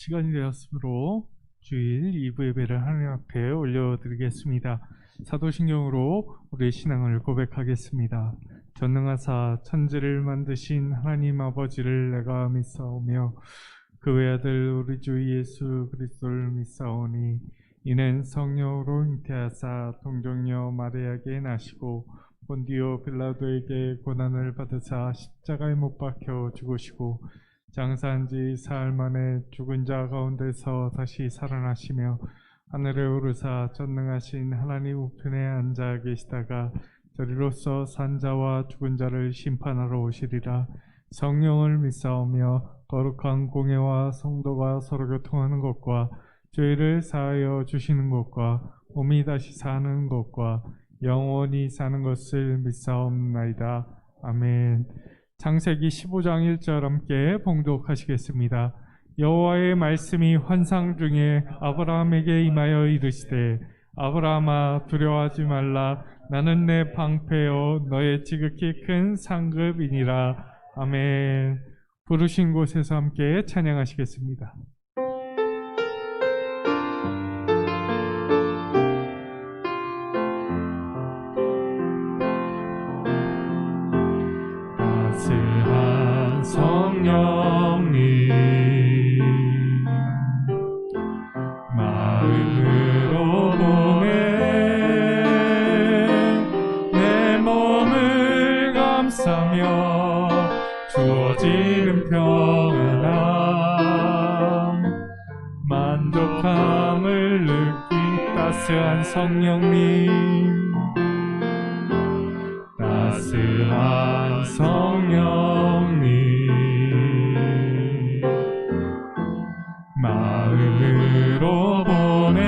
시간이 되었으므로 주일 2부 예배를 하나님 앞에 올려드리겠습니다. 사도신경으로 우리의 신앙을 고백하겠습니다. 전능하사 천지를 만드신 하나님 아버지를 내가 믿사오며 그 외아들 우리 주 예수 그리스도를 믿사오니 이는 성령으로 잉태하사 동정녀 마리아에게 나시고 본디오 빌라도에게 고난을 받으사 십자가에 못 박혀 죽으시고 장사한 지 사흘 만에 죽은 자 가운데서 다시 살아나시며 하늘에 오르사 전능하신 하나님 우편에 앉아 계시다가 저리로서 산 자와 죽은 자를 심판하러 오시리라. 성령을 믿사오며 거룩한 공예와 성도가 서로 교통하는 것과 죄를 사하여 주시는 것과 몸이 다시 사는 것과 영원히 사는 것을 믿사옵나이다. 아멘. 창세기 15장 1절 함께 봉독하시겠습니다. 여호와의 말씀이 환상 중에 아브라함에게 임하여 이르시되 아브라함아 두려워하지 말라. 나는 내 방패요 너의 지극히 큰 상급이니라. 아멘. 부르신 곳에서 함께 찬양하시겠습니다. 따스한 성령님 마음으로 보내 내 몸을 감싸며 주어지는 평안함 만족함을 느낀 따스한 성령님 따스한 성령님 마음으로 보내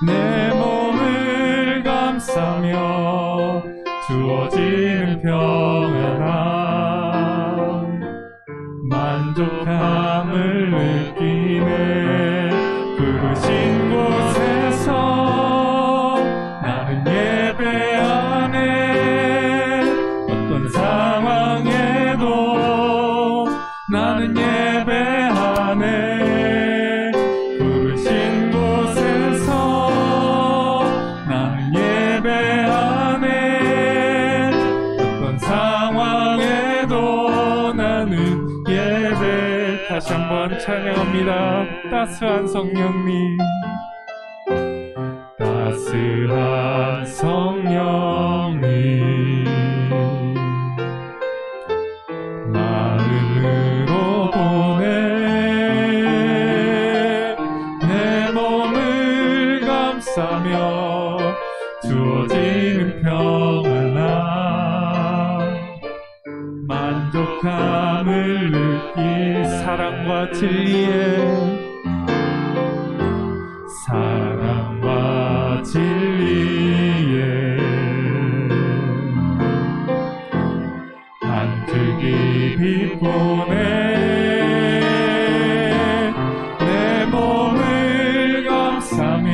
내 몸을 감싸며 주어지는 평안함 만족함을 느끼네. 부르신 곳에서 나는 예배하네. 어떤 상황에도 나는 예배하네. 부르신 곳에서 나는 예배하네. 어떤 상황에도 나는 예배. 다시 한번 찬양합니다. 따스한 성령님 따스한 성령님 마음으로 보내 내 몸을 감싸며 주어지는 평안함 만족함을 느끼. 사랑과 진리에 사랑과 진리에 한특이 빛 보내 내 몸을 감싸며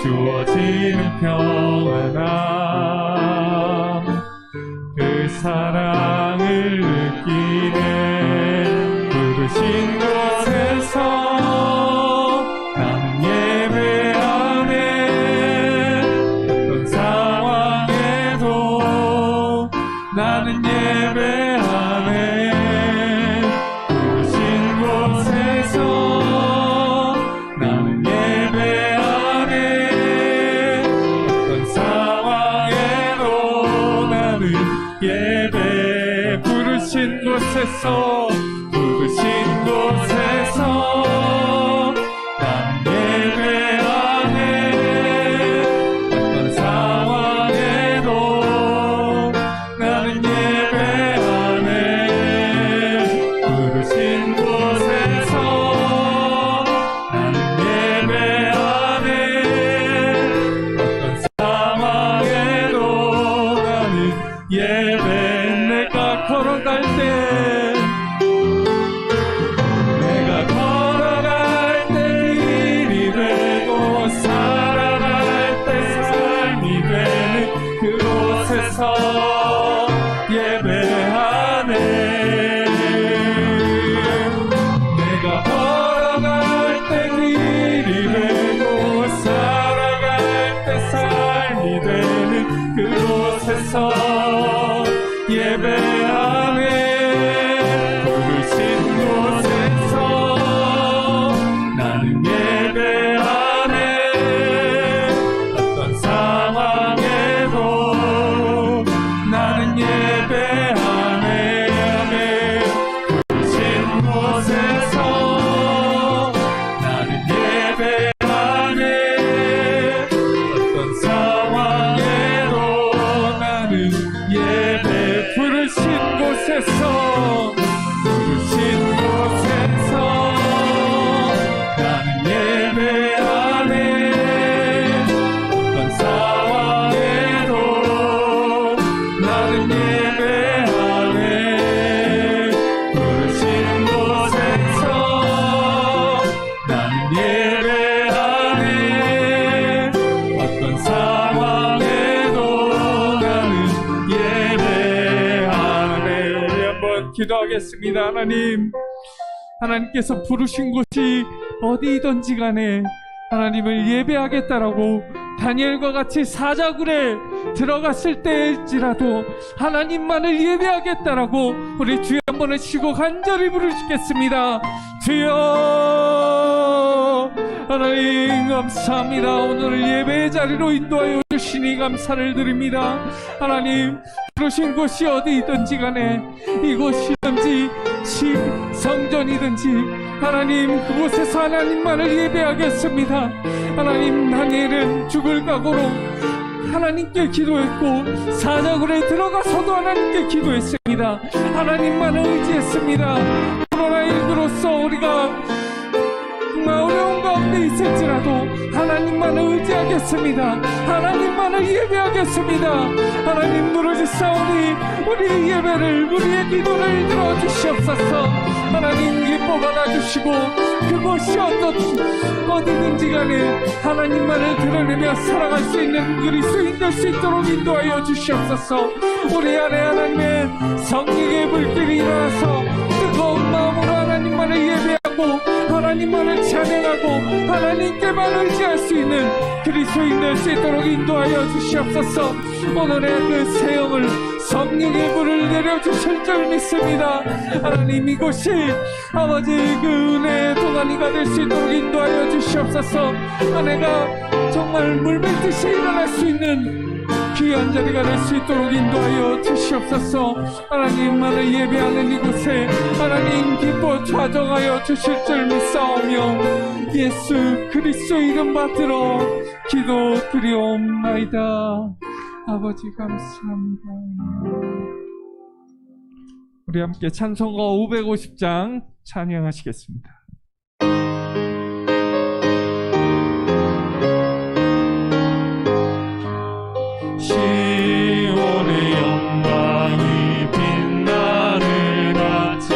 주어지는 평안함 그 사랑을 느끼네. 부르신 곳에서 나는 예배하네. 어떤 상황에도 나는 예배하네. 부르신 곳에서 나는 예배하네. 어떤 상황에도 나는 예배. 부르신 곳에서 부르신 곳에서 기도하겠습니다. 하나님께서 부르신 곳이 어디든지 간에 하나님을 예배하겠다라고 다니엘과 같이 사자굴에 들어갔을 때일지라도 하나님만을 예배하겠다라고 우리 주여 한번 외치고 간절히 부르시겠습니다. 주여, 하나님 감사합니다. 오늘 예배의 자리로 인도하여 주시니 감사를 드립니다. 하나님, 부르신 곳이 어디든지 간에 이곳이든지 성전이든지 하나님, 그곳에서 하나님만을 예배하겠습니다. 하나님, 다니엘은 죽을 각오로 하나님께 기도했고 사자굴에 들어가서도 하나님께 기도했습니다. 하나님만을 의지했습니다. 코로나19로서 우리가 정말 어려운 가운데 있을지라도 하나님만을 의지하겠습니다. 하나님만을 예배하겠습니다. 하나님, 부르짖사오니 우리 예배를, 우리의 기도를 들어주시옵소서. 하나님, 기뻐 받아주시고 그곳이 어디든지 간에 하나님만을 드러내며 살아갈 수 있는 그리스도인 될 수 있도록 인도하여 주시옵소서. 우리 안에 하나님의 성령의 불길이 일어나서 뜨거운 마음으로 하나님만을 예배하고 하나님만을 찬양하고 하나님께만 의지할 수 있는 그리스도인 될 수 있도록 인도하여 주시옵소서. 오늘의 그 새영을 성령의 불을 내려주실 줄 믿습니다. 하나님, 이곳이 아버지 그 은혜의 동안이가 될 수 있도록 인도하여 주시옵소서. 아내가 정말 물밀듯이 일어날 수 있는 귀한 자리가 될 수 있도록 인도하여 주시옵소서. 하나님만을 예배하는 이곳에 하나님 기뻐 좌정하여 주실 줄 믿사오며 예수 그리스도 이름 받들어 기도드리옵나이다. 아버지 감사합니다. 우리 함께 찬송가 550장 찬양하시겠습니다. 시온의 영광이 빛나는 아침,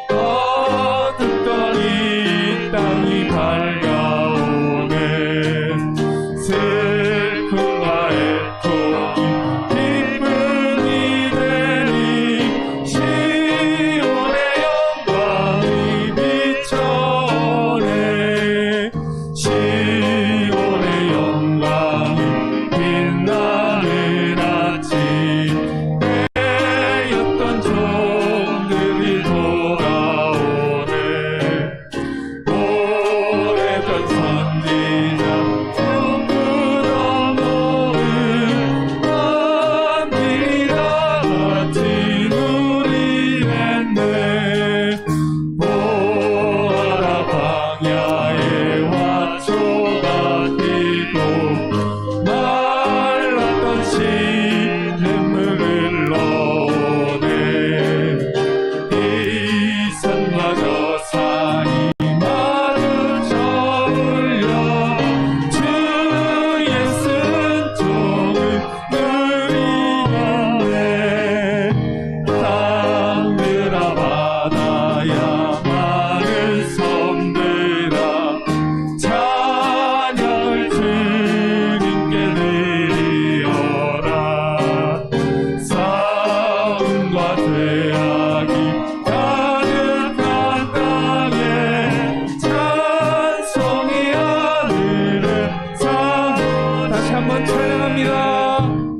어둡던 이 땅이 밝아오네. 슬픔과 애통이 기쁨이 되니 시온의 영광이 비춰오네. 시온의 영광이 빛나는 아침, 빼였던 종들이 돌아오네. 오래전 선지자 꿈꾸던 모든 먼 길이라 같이 누리했네. 보아라, 광야의 화초가 피고 말랐던 시냇물을 흘러오네. 이 산과 저 산이 마주쳐 울려 주의 쓴종을 누리겠네. 땅들아 바다야 마른 섬들아 찬양을 주님께 드리어라. 싸움과 죄악이 가득한 땅에 찬송이 하늘을 사모다. 다시 한번 찬양합니다.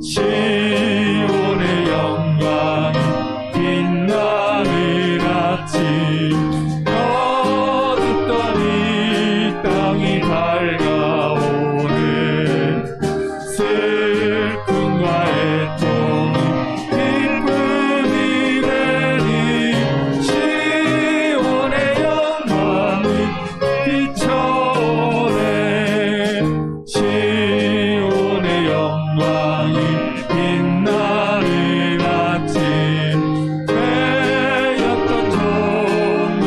시온의 영광이 빛나는 아침, 어둡던 이 땅이 밝아오네. 슬픔과 애통이 기쁨이 되니 시온의 영광이 비춰오네. 시온의 영광이 빛나는 아침, 빼였던 종들이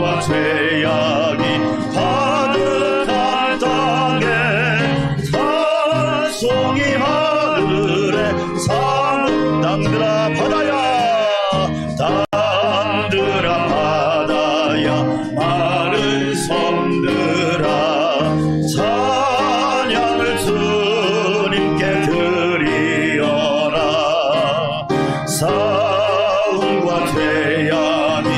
사망과 죄악이 가득한 땅에 찬송이 하늘에 땅들아 바다야 땅들아 바다야 마른 섬들아 찬양을 주님께 드리어라 싸움과 죄악이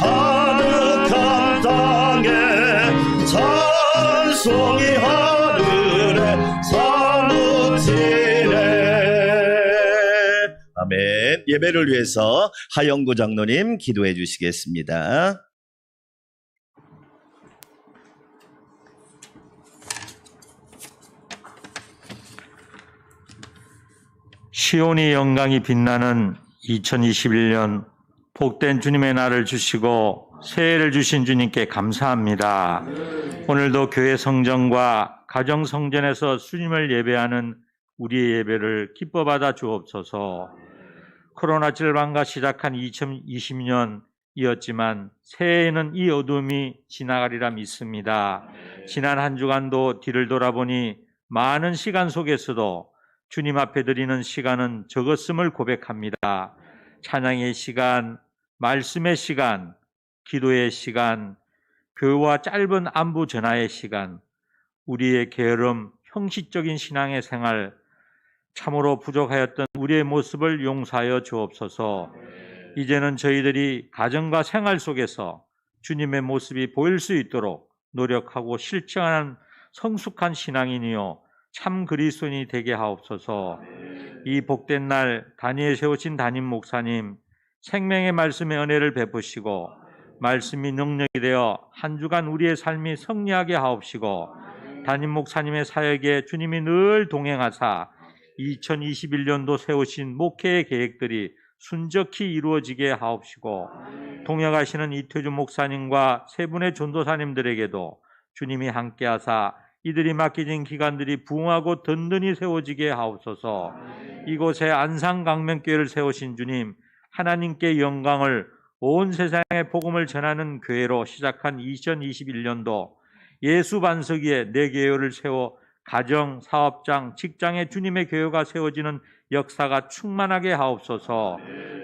가득한 땅에 찬송이 하늘에 사무치네. 아멘. 예배를 위해서 하영구 장로님 기도해 주시겠습니다. 시온의 영광이 빛나는 2021년 복된 주님의 날을 주시고 새해를 주신 주님께 감사합니다. 오늘도 교회 성전과 가정 성전에서 주님을 예배하는 우리의 예배를 기뻐 받아 주옵소서. 코로나 질병과 시작한 2020년이었지만 새해에는 이 어둠이 지나가리라 믿습니다. 지난 한 주간도 뒤를 돌아보니 많은 시간 속에서도 주님 앞에 드리는 시간은 적었음을 고백합니다. 찬양의 시간, 말씀의 시간, 기도의 시간, 교회와 짧은 안부 전화의 시간, 우리의 게으름, 형식적인 신앙의 생활, 참으로 부족하였던 우리의 모습을 용서하여 주옵소서. 이제는 저희들이 가정과 생활 속에서 주님의 모습이 보일 수 있도록 노력하고 실천하는 성숙한 신앙인이요 참 그리스도인이 되게 하옵소서. 이 복된 날 단위에 세우신 담임 목사님 생명의 말씀의 은혜를 베푸시고 말씀이 능력이 되어 한 주간 우리의 삶이 승리하게 하옵시고 담임 목사님의 사역에 주님이 늘 동행하사 2021년도 세우신 목회의 계획들이 순적히 이루어지게 하옵시고 동역하시는 이태주 목사님과 세 분의 전도사님들에게도 주님이 함께하사 이들이 맡겨진 기관들이 부흥하고 든든히 세워지게 하옵소서. 이곳에 안상강명교회를 세우신 주님, 하나님께 영광을 온 세상에 복음을 전하는 교회로 시작한 2021년도 예수 반석 위에 내 교회를 세워 가정, 사업장, 직장에 주님의 교회가 세워지는 역사가 충만하게 하옵소서.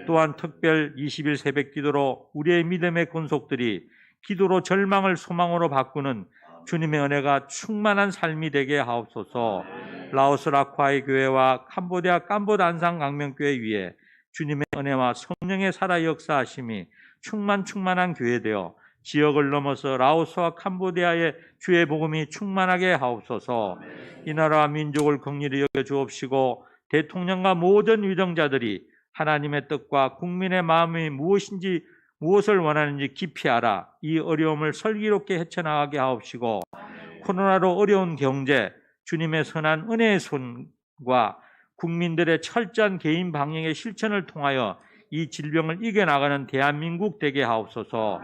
또한 특별 20일 새벽 기도로 우리의 믿음의 권속들이 기도로 절망을 소망으로 바꾸는 주님의 은혜가 충만한 삶이 되게 하옵소서. 라오스 라콰이 교회와 캄보디아 캄보드 안상 강명교회 위에 주님의 은혜와 성령의 살아 역사하심이 충만한 교회 되어 지역을 넘어서 라오스와 캄보디아의 주의 복음이 충만하게 하옵소서. 이 나라와 민족을 긍휼히 여겨 주옵시고 대통령과 모든 위정자들이 하나님의 뜻과 국민의 마음이 무엇을 원하는지 깊이 알아 이 어려움을 슬기롭게 헤쳐나가게 하옵시고 코로나로 어려운 경제, 주님의 선한 은혜의 손과 국민들의 철저한 개인 방역의 실천을 통하여 이 질병을 이겨나가는 대한민국 되게 하옵소서.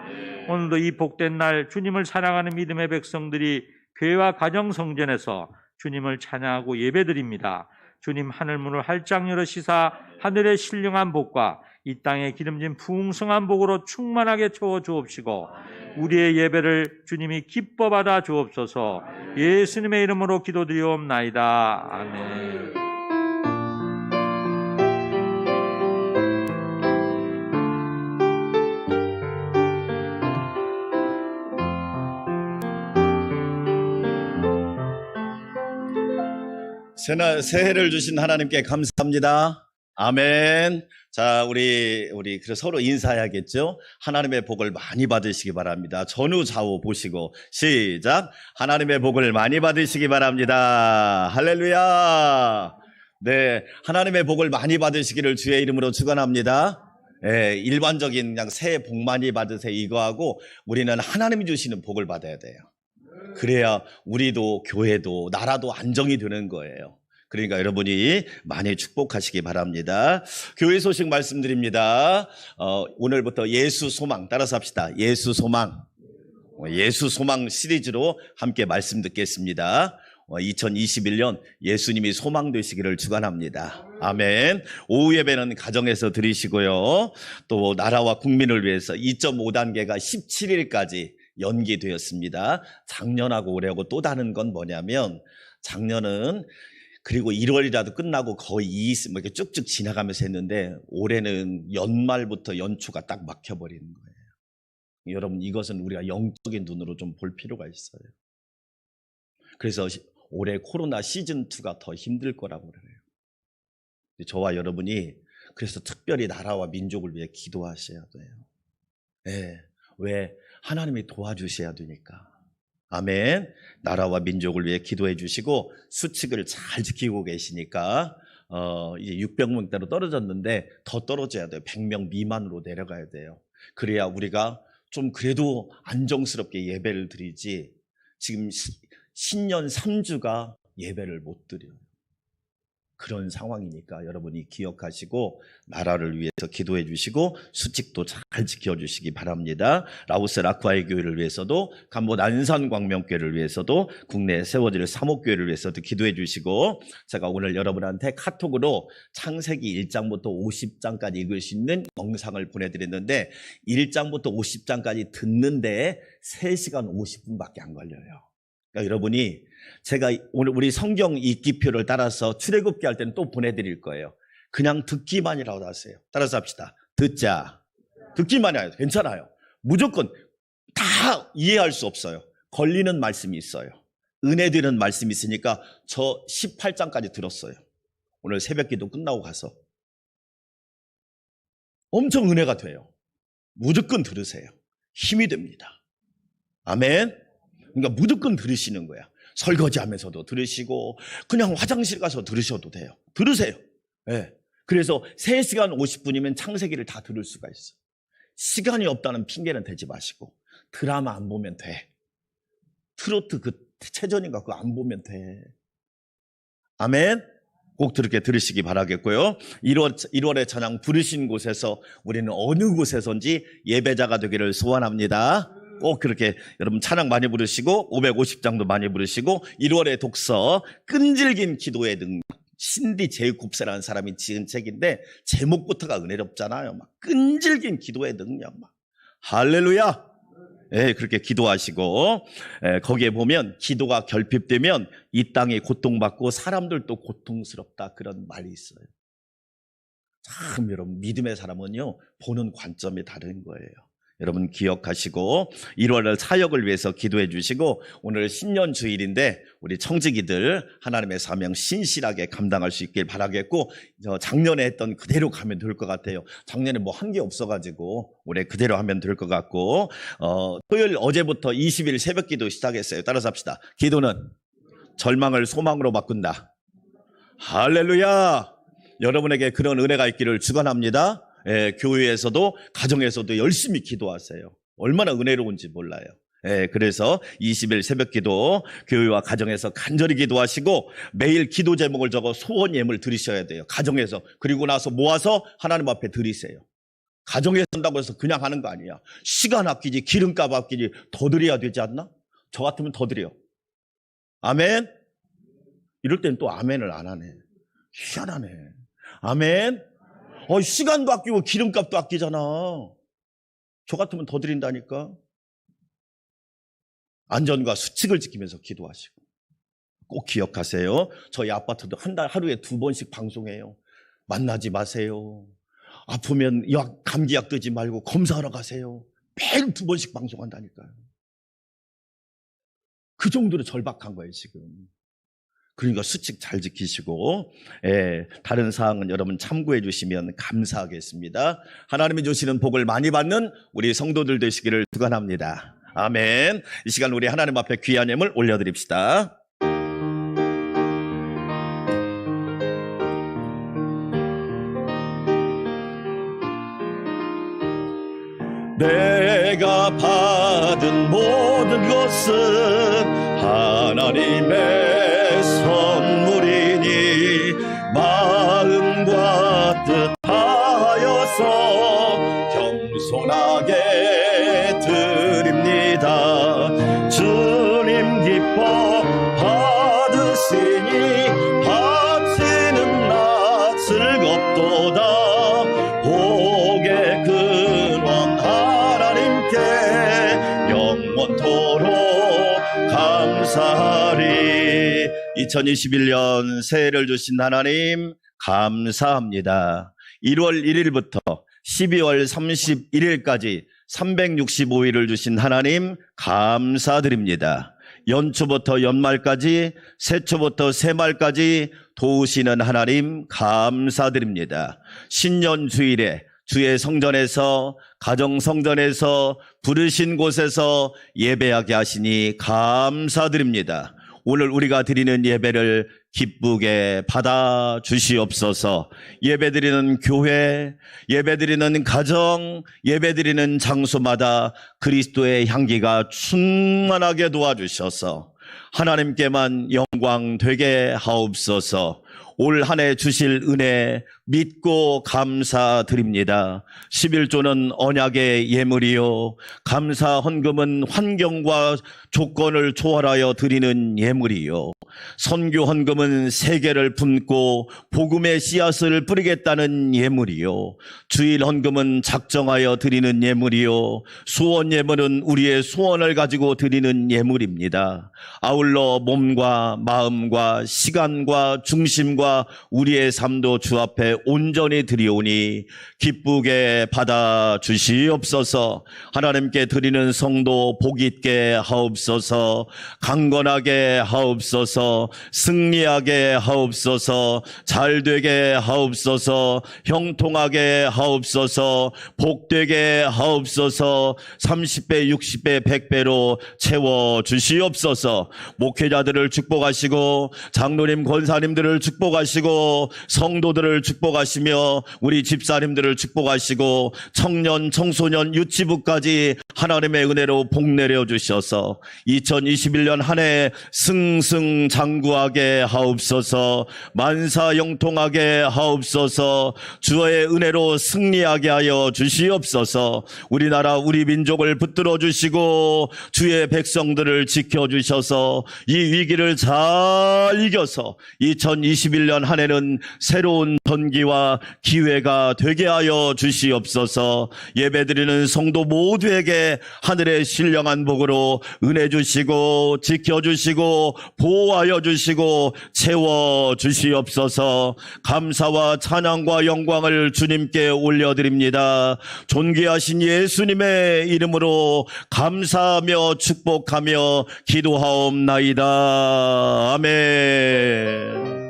오늘도 이 복된 날 주님을 사랑하는 믿음의 백성들이 교회와 가정성전에서 주님을 찬양하고 예배드립니다. 주님 하늘문을 활짝 열으시사 하늘의 신령한 복과 이 땅에 기름진 풍성한 복으로 충만하게 채워 주옵시고 우리의 예배를 주님이 기뻐 받아 주옵소서. 예수님의 이름으로 기도드리옵나이다. 아멘. 새해를 주신 하나님께 감사합니다. 아멘. 자, 우리 서로 인사해야겠죠? 하나님의 복을 많이 받으시기 바랍니다. 전후 좌우 보시고 시작. 하나님의 복을 많이 받으시기 바랍니다. 할렐루야. 네, 하나님의 복을 많이 받으시기를 주의 이름으로 축원합니다. 네, 일반적인 그냥 새해 복 많이 받으세요 이거하고 우리는 하나님이 주시는 복을 받아야 돼요. 그래야 우리도 교회도 나라도 안정이 되는 거예요. 그러니까 여러분이 많이 축복하시기 바랍니다. 교회 소식 말씀드립니다. 오늘부터 예수 소망 따라서 합시다. 예수 소망 시리즈로 함께 말씀 듣겠습니다. 2021년 예수님이 소망 되시기를 축원합니다. 아멘. 오후 예배는 가정에서 드리시고요. 또 나라와 국민을 위해서 2.5단계가 17일까지 연기되었습니다. 작년하고 올해하고 또 다른 건 뭐냐면 작년은 그리고 1월이라도 끝나고 거의 이렇게 쭉쭉 지나가면서 했는데 올해는 연말부터 연초가 딱 막혀버리는 거예요. 여러분 이것은 우리가 영적인 눈으로 좀 볼 필요가 있어요. 그래서 올해 코로나 시즌2가 더 힘들 거라고 그래요. 저와 여러분이 그래서 특별히 나라와 민족을 위해 기도하셔야 돼요. 네. 왜? 하나님이 도와주셔야 되니까. 아멘. 나라와 민족을 위해 기도해 주시고 수칙을 잘 지키고 계시니까 이제 600명대로 떨어졌는데 더 떨어져야 돼요. 100명 미만으로 내려가야 돼요. 그래야 우리가 좀 그래도 안정스럽게 예배를 드리지 지금 신년 3주가 예배를 못 드려요. 그런 상황이니까 여러분이 기억하시고 나라를 위해서 기도해 주시고 수칙도 잘 지켜주시기 바랍니다. 라오스 라쿠아이 교회를 위해서도 간본 안산광명교회를 위해서도 국내에 세워질 사목교회를 위해서도 기도해 주시고 제가 오늘 여러분한테 카톡으로 창세기 1장부터 50장까지 읽을 수 있는 영상을 보내드렸는데 1장부터 50장까지 듣는데 3시간 50분밖에 안 걸려요. 그러니까 여러분이 제가 오늘 우리 성경 읽기표를 따라서 출애굽기 할 때는 또 보내드릴 거예요. 그냥 듣기만이라고 하세요. 따라서 합시다. 듣자. 듣기만 해요. 괜찮아요. 무조건 다 이해할 수 없어요. 걸리는 말씀이 있어요. 은혜 되는 말씀이 있으니까 저 18장까지 들었어요. 오늘 새벽기도 끝나고 가서. 엄청 은혜가 돼요. 무조건 들으세요. 힘이 됩니다. 아멘. 그러니까 무조건 들으시는 거야. 설거지하면서도 들으시고 그냥 화장실 가서 들으셔도 돼요. 들으세요. 네. 그래서 3시간 50분이면 창세기를 다 들을 수가 있어. 시간이 없다는 핑계는 대지 마시고 드라마 안 보면 돼. 트로트 그 최전인가 그거 안 보면 돼. 아멘. 꼭 그렇게 들으시기 바라겠고요. 1월에 찬양 부르신 곳에서 우리는 어느 곳에선지 예배자가 되기를 소원합니다. 꼭 그렇게 여러분 찬양 많이 부르시고 550장도 많이 부르시고 1월의 독서 끈질긴 기도의 능력 신디 제이콥스라는 사람이 지은 책인데 제목부터가 은혜롭잖아요. 막 끈질긴 기도의 능력 막 할렐루야. 예, 그렇게 기도하시고 거기에 보면 기도가 결핍되면 이 땅이 고통받고 사람들도 고통스럽다 그런 말이 있어요. 참 여러분 믿음의 사람은요 보는 관점이 다른 거예요. 여러분 기억하시고 1월 사역을 위해서 기도해 주시고 오늘 신년 주일인데 우리 청지기들 하나님의 사명 신실하게 감당할 수 있길 바라겠고 작년에 했던 그대로 가면 될 것 같아요. 작년에 뭐 한 게 없어가지고 올해 그대로 하면 될 것 같고 토요일 어제부터 20일 새벽기도 시작했어요. 따라서 합시다. 기도는 절망을 소망으로 바꾼다. 할렐루야. 여러분에게 그런 은혜가 있기를 축원합니다. 예, 교회에서도 가정에서도 열심히 기도하세요. 얼마나 은혜로운지 몰라요. 예, 그래서 20일 새벽기도 교회와 가정에서 간절히 기도하시고 매일 기도 제목을 적어 소원 예물 드리셔야 돼요. 가정에서. 그리고 나서 모아서 하나님 앞에 드리세요. 가정에서 한다고 해서 그냥 하는 거 아니야. 시간 아끼지 기름값 아끼지 더 드려야 되지 않나? 저 같으면 더 드려. 아멘. 이럴 땐 또 아멘을 안 하네. 희한하네. 아멘. 시간도 아끼고 기름값도 아끼잖아. 저 같으면 더 드린다니까. 안전과 수칙을 지키면서 기도하시고 꼭 기억하세요. 저희 아파트도 하루에 2번씩 방송해요. 만나지 마세요. 아프면 감기약 뜨지 말고 검사하러 가세요. 매일 2번씩 방송한다니까요. 그 정도로 절박한 거예요 지금. 그러니까 수칙 잘 지키시고 다른 사항은 여러분 참고해 주시면 감사하겠습니다. 하나님이 주시는 복을 많이 받는 우리 성도들 되시기를 축원합니다. 아멘. 이 시간 우리 하나님 앞에 귀한 예물 올려드립시다. 내가 받은 모든 것은 하나님의 선물이니 마음과 뜻하여서 겸손하게 드립니다. 주님 기뻐 받으 영원토록 감사하리. 2021년 새해를 주신 하나님 감사합니다. 1월 1일부터 12월 31일까지 365일을 주신 하나님 감사드립니다. 연초부터 연말까지, 새초부터 새말까지 도우시는 하나님 감사드립니다. 신년 주일에 주의 성전에서, 가정 성전에서, 부르신 곳에서 예배하게 하시니 감사드립니다. 오늘 우리가 드리는 예배를 기쁘게 받아 주시옵소서. 예배드리는 교회, 예배드리는 가정, 예배드리는 장소마다 그리스도의 향기가 충만하게 도와주셔서 하나님께만 영광 되게 하옵소서. 올 한 해 주실 은혜 믿고 감사드립니다. 11조는 언약의 예물이요, 감사 헌금은 환경과 조건을 초월하여 드리는 예물이요, 선교 헌금은 세계를 품고 복음의 씨앗을 뿌리겠다는 예물이요, 주일 헌금은 작정하여 드리는 예물이요, 소원 예물은 우리의 소원을 가지고 드리는 예물입니다. 아울러 몸과 마음과 시간과 중심과 우리의 삶도 주 앞에 온전히 드리오니 기쁘게 받아 주시옵소서. 하나님께 드리는 성도 복 있게 하옵소서. 강건하게 하옵소서. 승리하게 하옵소서. 잘되게 하옵소서. 형통하게 하옵소서. 복되게 하옵소서. 30배 60배 100배로 채워 주시옵소서. 목회자들을 축복하시고 장로님 권사님들을 축복하시고 성도들을 축복하시며 우리 집사님들을 축복하시고 청년 청소년 유치부까지 하나님의 은혜로 복 내려 주셔서 2021년 한 해 승승장구하게 하옵소서. 만사형통하게 하옵소서. 주의 은혜로 승리하게 하여 주시옵소서. 우리나라 우리 민족을 붙들어 주시고 주의 백성들을 지켜주셔서 이 위기를 잘 이겨서 2021년 한 해는 새로운 전기와 기회가 되게 하여 주시옵소서. 예배드리는 성도 모두에게 하늘의 신령한 복으로 은혜 주시고 지켜주시고 보호하여 주시고 채워 주시옵소서. 감사와 찬양과 영광을 주님께 올려드립니다. 존귀하신 예수님의 이름으로 감사하며 축복하며 기도하옵나이다. 아멘.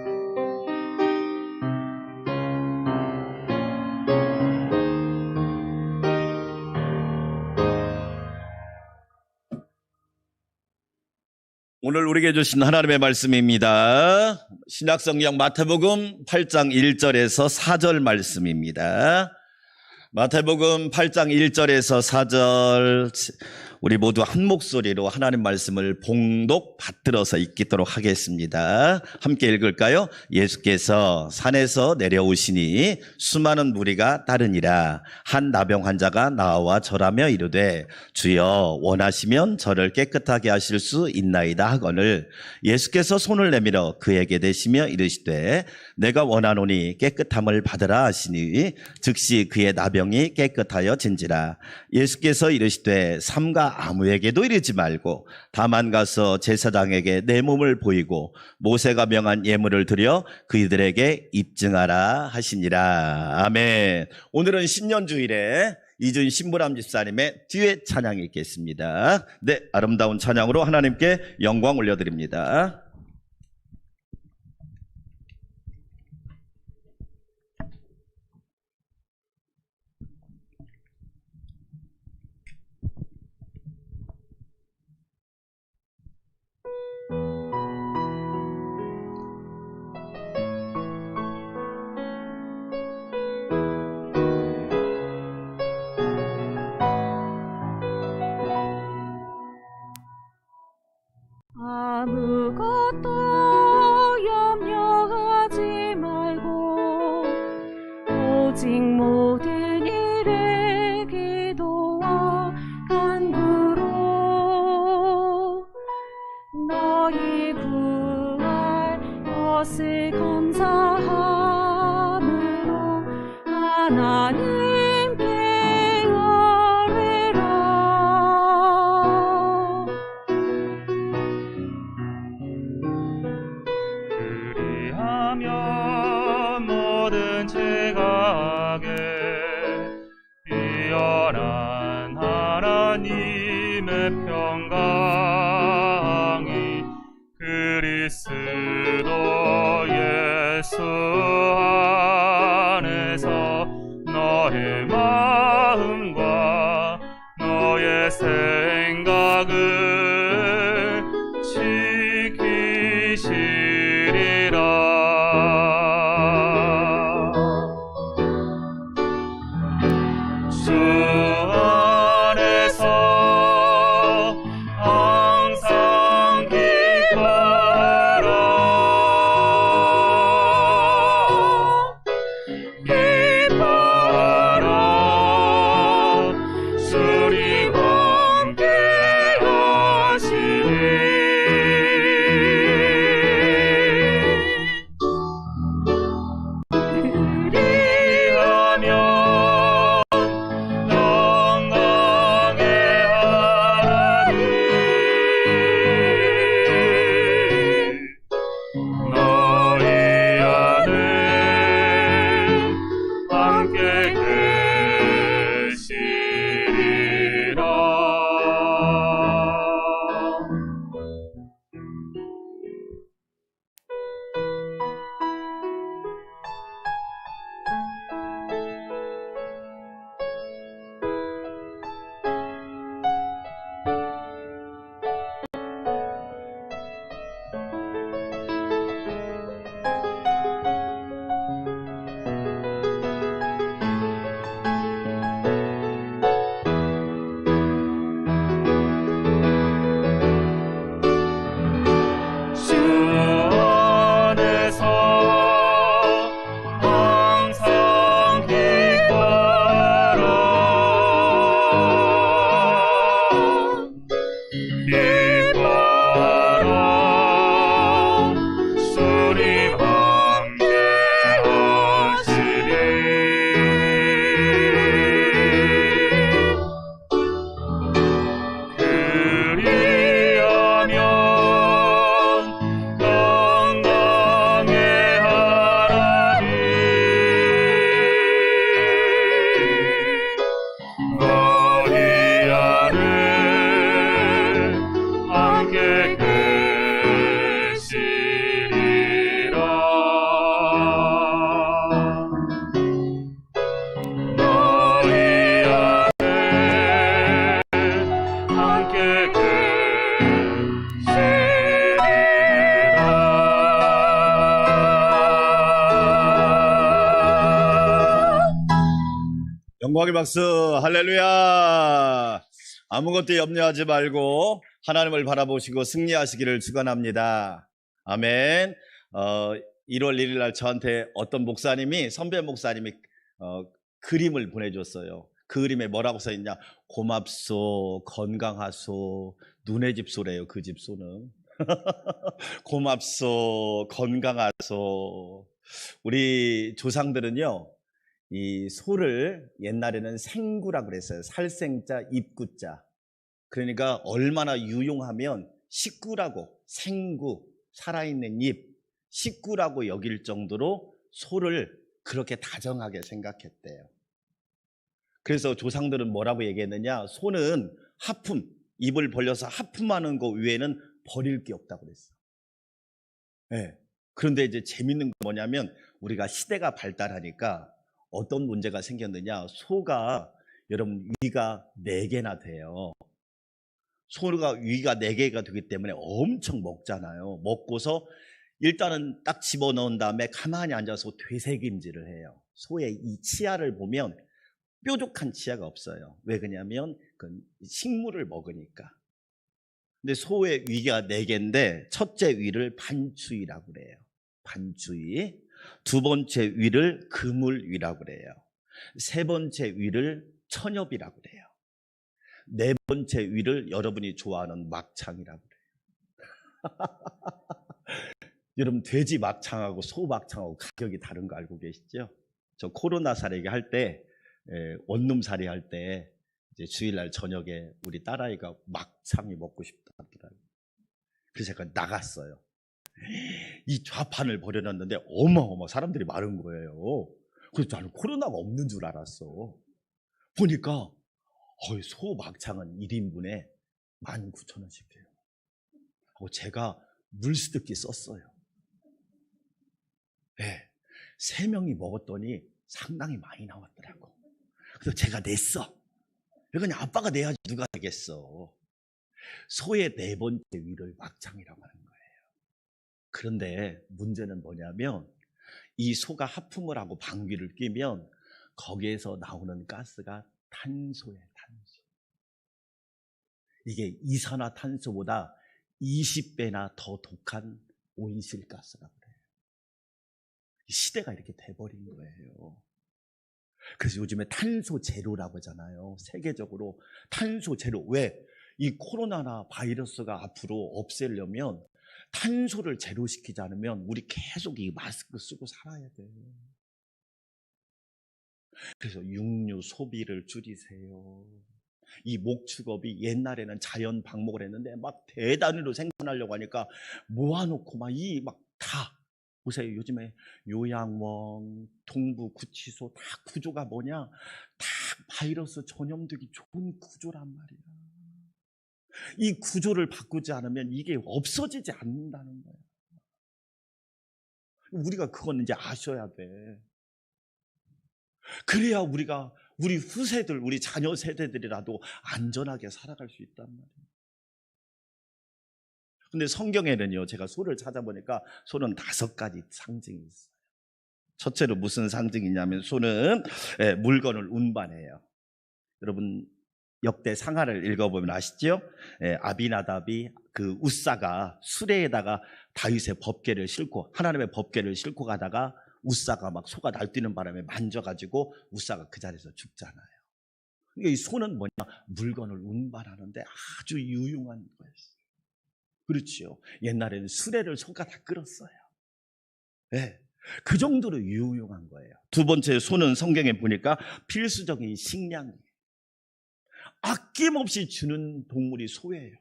오늘 우리에게 주신 하나님의 말씀입니다. 신약성경 마태복음 8장 1절에서 4절 말씀입니다. 마태복음 8장 1절에서 4절 우리 모두 한 목소리로 하나님 말씀을 봉독 받들어서 읽도록 하겠습니다. 함께 읽을까요? 예수께서 산에서 내려오시니 수많은 무리가 따르니라. 한 나병 환자가 나와 절하며 이르되 주여 원하시면 저를 깨끗하게 하실 수 있나이다 하거늘 예수께서 손을 내밀어 그에게 대시며 이르시되 내가 원하노니 깨끗함을 받으라 하시니 즉시 그의 나병이 깨끗하여 진지라. 예수께서 이르시되 삼가 아무에게도 이르지 말고 다만 가서 제사장에게 내 몸을 보이고 모세가 명한 예물을 드려 그들에게 입증하라 하시니라. 아멘. 오늘은 신년주일에 이준 신부람 집사님의 뒤에 찬양이 있겠습니다. 네, 아름다운 찬양으로 하나님께 영광 올려드립니다. 아무것도 영광이 그리스도 예수 안에서 너의 마음과 너의 생각을 지키시리라. 주 안에서 항상 기뻐하라. 기뻐하라. 주님 함께 하시니. 영광의 박수. 할렐루야. 아무것도 염려하지 말고 하나님을 바라보시고 승리하시기를 축원합니다. 아멘. 1월 1일 날 저한테 어떤 목사님이, 선배 목사님이 그림을 보내줬어요. 그 그림에 뭐라고 써있냐? 고맙소, 건강하소. 눈의 집소래요. 그 집소는. 고맙소, 건강하소. 우리 조상들은요, 이 소를 옛날에는 생구라고 그랬어요. 살생자, 입구자. 그러니까 얼마나 유용하면 식구라고, 생구, 살아있는 잎, 식구라고 여길 정도로 소를 그렇게 다정하게 생각했대요. 그래서 조상들은 뭐라고 얘기했느냐? 소는 하품, 입을 벌려서 하품하는 거 외에는 버릴 게 없다고 그랬어. 네. 그런데 이제 재밌는 건 뭐냐면 우리가 시대가 발달하니까 어떤 문제가 생겼느냐? 소가, 여러분, 위가 4개나 돼요. 소가 위가 4개가 되기 때문에 엄청 먹잖아요. 먹고서 일단은 딱 집어넣은 다음에 가만히 앉아서 되새김질을 해요. 소의 이 치아를 보면 뾰족한 치아가 없어요. 왜 그러냐면 그 식물을 먹으니까. 근데 소의 위가 4개인데 첫째 위를 반추위라고 그래요. 반추위. 두 번째 위를 그물위라고 그래요. 세 번째 위를 천엽이라고 그래요. 네 번째 위를 여러분이 좋아하는 막창이라고 그래요. 여러분, 돼지 막창하고 소 막창하고 가격이 다른 거 알고 계시죠? 저 코로나 살이기 할 때, 원룸 살이 할 때 이제 주일날 저녁에 우리 딸아이가 막창이 먹고 싶다 하더라고요. 그래서 제가 나갔어요. 이 좌판을 벌여놨는데 어마어마 사람들이 많은 거예요. 그래서 나는 코로나가 없는 줄 알았어. 보니까 소 막창은 1인분에 19,000원씩 해요. 제가 물수득기 썼어요. 네. 3명이 먹었더니 상당히 많이 나왔더라고. 그래서 제가 냈어. 그냥 아빠가 내야지 누가 내겠어. 소의 4번째 위를 막창이라고 하는 거예요. 그런데 문제는 뭐냐면 이 소가 하품을 하고 방귀를 뀌면 거기에서 나오는 가스가 탄소예요. 탄소. 이게 이산화탄소보다 20배나 더 독한 온실가스라고 그래요. 시대가 이렇게 돼버린 거예요. 그래서 요즘에 탄소 제로라고 하잖아요. 세계적으로 탄소 제로. 왜? 이 코로나나 바이러스가 앞으로 없애려면 탄소를 제로시키지 않으면 우리 계속 이 마스크 쓰고 살아야 돼요. 그래서 육류 소비를 줄이세요. 이 목축업이 옛날에는 자연 방목을 했는데 막 대단위로 생산하려고 하니까 모아놓고 막 다 보세요. 요즘에 요양원, 동부구치소 다 구조가 뭐냐? 다 바이러스 전염되기 좋은 구조란 말이야. 이 구조를 바꾸지 않으면 이게 없어지지 않는다는 거야. 우리가 그건 이제 아셔야 돼. 그래야 우리 후세들, 우리 자녀 세대들이라도 안전하게 살아갈 수 있단 말이에요. 근데 성경에는요, 제가 소를 찾아보니까 소는 5가지 상징이 있어요. 첫째로 무슨 상징이냐면 소는 물건을 운반해요. 여러분 역대 상하를 읽어보면 아시죠? 아비나답이 그 우사가 수레에다가 다윗의 법궤를 싣고 하나님의 법궤를 싣고 가다가 우사가 막 소가 날뛰는 바람에 만져가지고 우사가 그 자리에서 죽잖아요. 그러니까 이 소는 뭐냐? 물건을 운반하는데 아주 유용한 거였어요. 그렇죠. 옛날에는 수레를 소가 다 끌었어요. 네. 그 정도로 유용한 거예요. 두 번째, 소는 성경에 보니까 필수적인 식량이에요. 아낌없이 주는 동물이 소예요.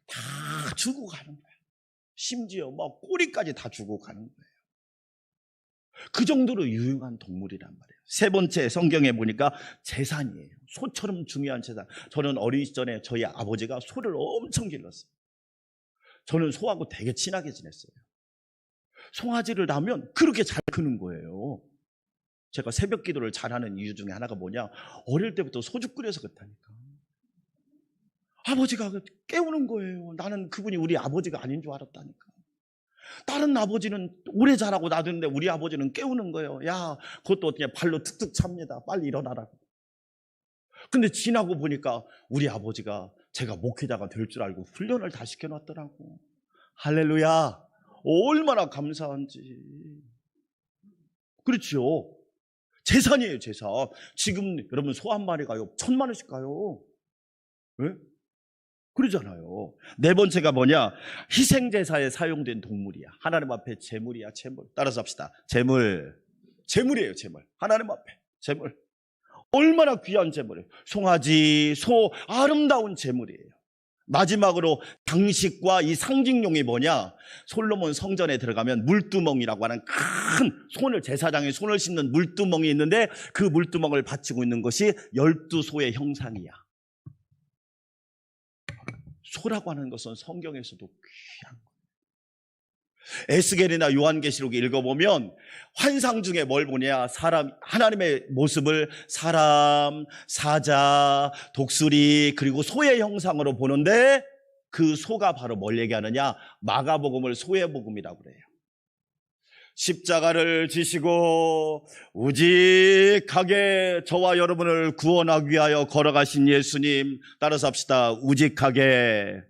다 주고 가는 거예요. 심지어 꼬리까지 다 주고 가는 거예요. 그 정도로 유용한 동물이란 말이에요. 세 번째, 성경에 보니까 재산이에요. 소처럼 중요한 재산. 저는 어린 시절에 저희 아버지가 소를 엄청 길렀어요. 저는 소하고 되게 친하게 지냈어요. 송아지를 낳으면 그렇게 잘 크는 거예요. 제가 새벽 기도를 잘하는 이유 중에 하나가 뭐냐? 어릴 때부터 소죽 끓여서 그렇다니까. 아버지가 깨우는 거예요. 나는 그분이 우리 아버지가 아닌 줄 알았다니까. 다른 아버지는 오래 자라고 놔두는데 우리 아버지는 깨우는 거예요. 야, 그것도 그냥 발로 툭툭 찹니다. 빨리 일어나라고. 근데 지나고 보니까 우리 아버지가 제가 목회자가 될 줄 알고 훈련을 다 시켜놨더라고. 할렐루야. 얼마나 감사한지. 그렇죠. 재산이에요, 재산. 지금 여러분 소 한 마리가요 1,000,000원씩 가요. 네? 그러잖아요. 네 번째가 뭐냐? 희생제사에 사용된 동물이야. 하나님 앞에 제물이야, 제물. 따라서 합시다. 제물이에요, 제물. 하나님 앞에 제물. 얼마나 귀한 제물이에요. 송아지, 소, 아름다운 제물이에요. 마지막으로 장식과 이 상징용이 뭐냐? 솔로몬 성전에 들어가면 물두멍이라고 하는 큰 제사장의 손을 씻는 물두멍이 있는데 그 물두멍을 받치고 있는 것이 12소의 형상이야. 소라고 하는 것은 성경에서도 귀한 거예요. 에스겔이나 요한계시록 읽어보면 환상 중에 뭘 보냐? 하나님의 모습을 사람, 사자, 독수리 그리고 소의 형상으로 보는데 그 소가 바로 뭘 얘기하느냐? 마가복음을 소의 복음이라고 그래요. 십자가를 지시고 우직하게 저와 여러분을 구원하기 위하여 걸어가신 예수님. 따라서 합시다. 우직하게.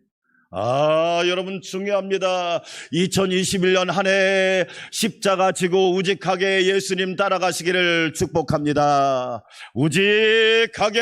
여러분 중요합니다. 2021년 한 해 십자가 지고 우직하게 예수님 따라가시기를 축복합니다. 우직하게,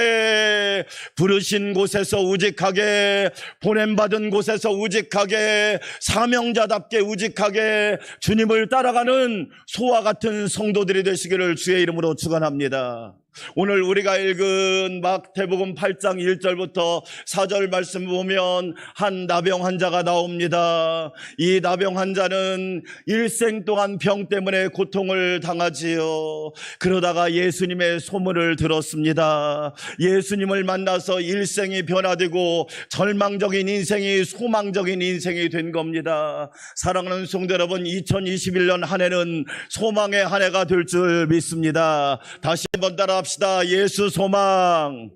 부르신 곳에서 우직하게, 보냄받은 곳에서 우직하게, 사명자답게 우직하게 주님을 따라가는 소와 같은 성도들이 되시기를 주의 이름으로 축원합니다. 오늘 우리가 읽은 마태복음 8장 1절부터 4절 말씀 보면 한 나병 환자가 나옵니다. 이 나병 환자는 일생 동안 병 때문에 고통을 당하지요. 그러다가 예수님의 소문을 들었습니다. 예수님을 만나서 일생이 변화되고 절망적인 인생이 소망적인 인생이 된 겁니다. 사랑하는 성도 여러분, 2021년 한 해는 소망의 한 해가 될 줄 믿습니다. 다시 한번 따라합시다. 예수 소망.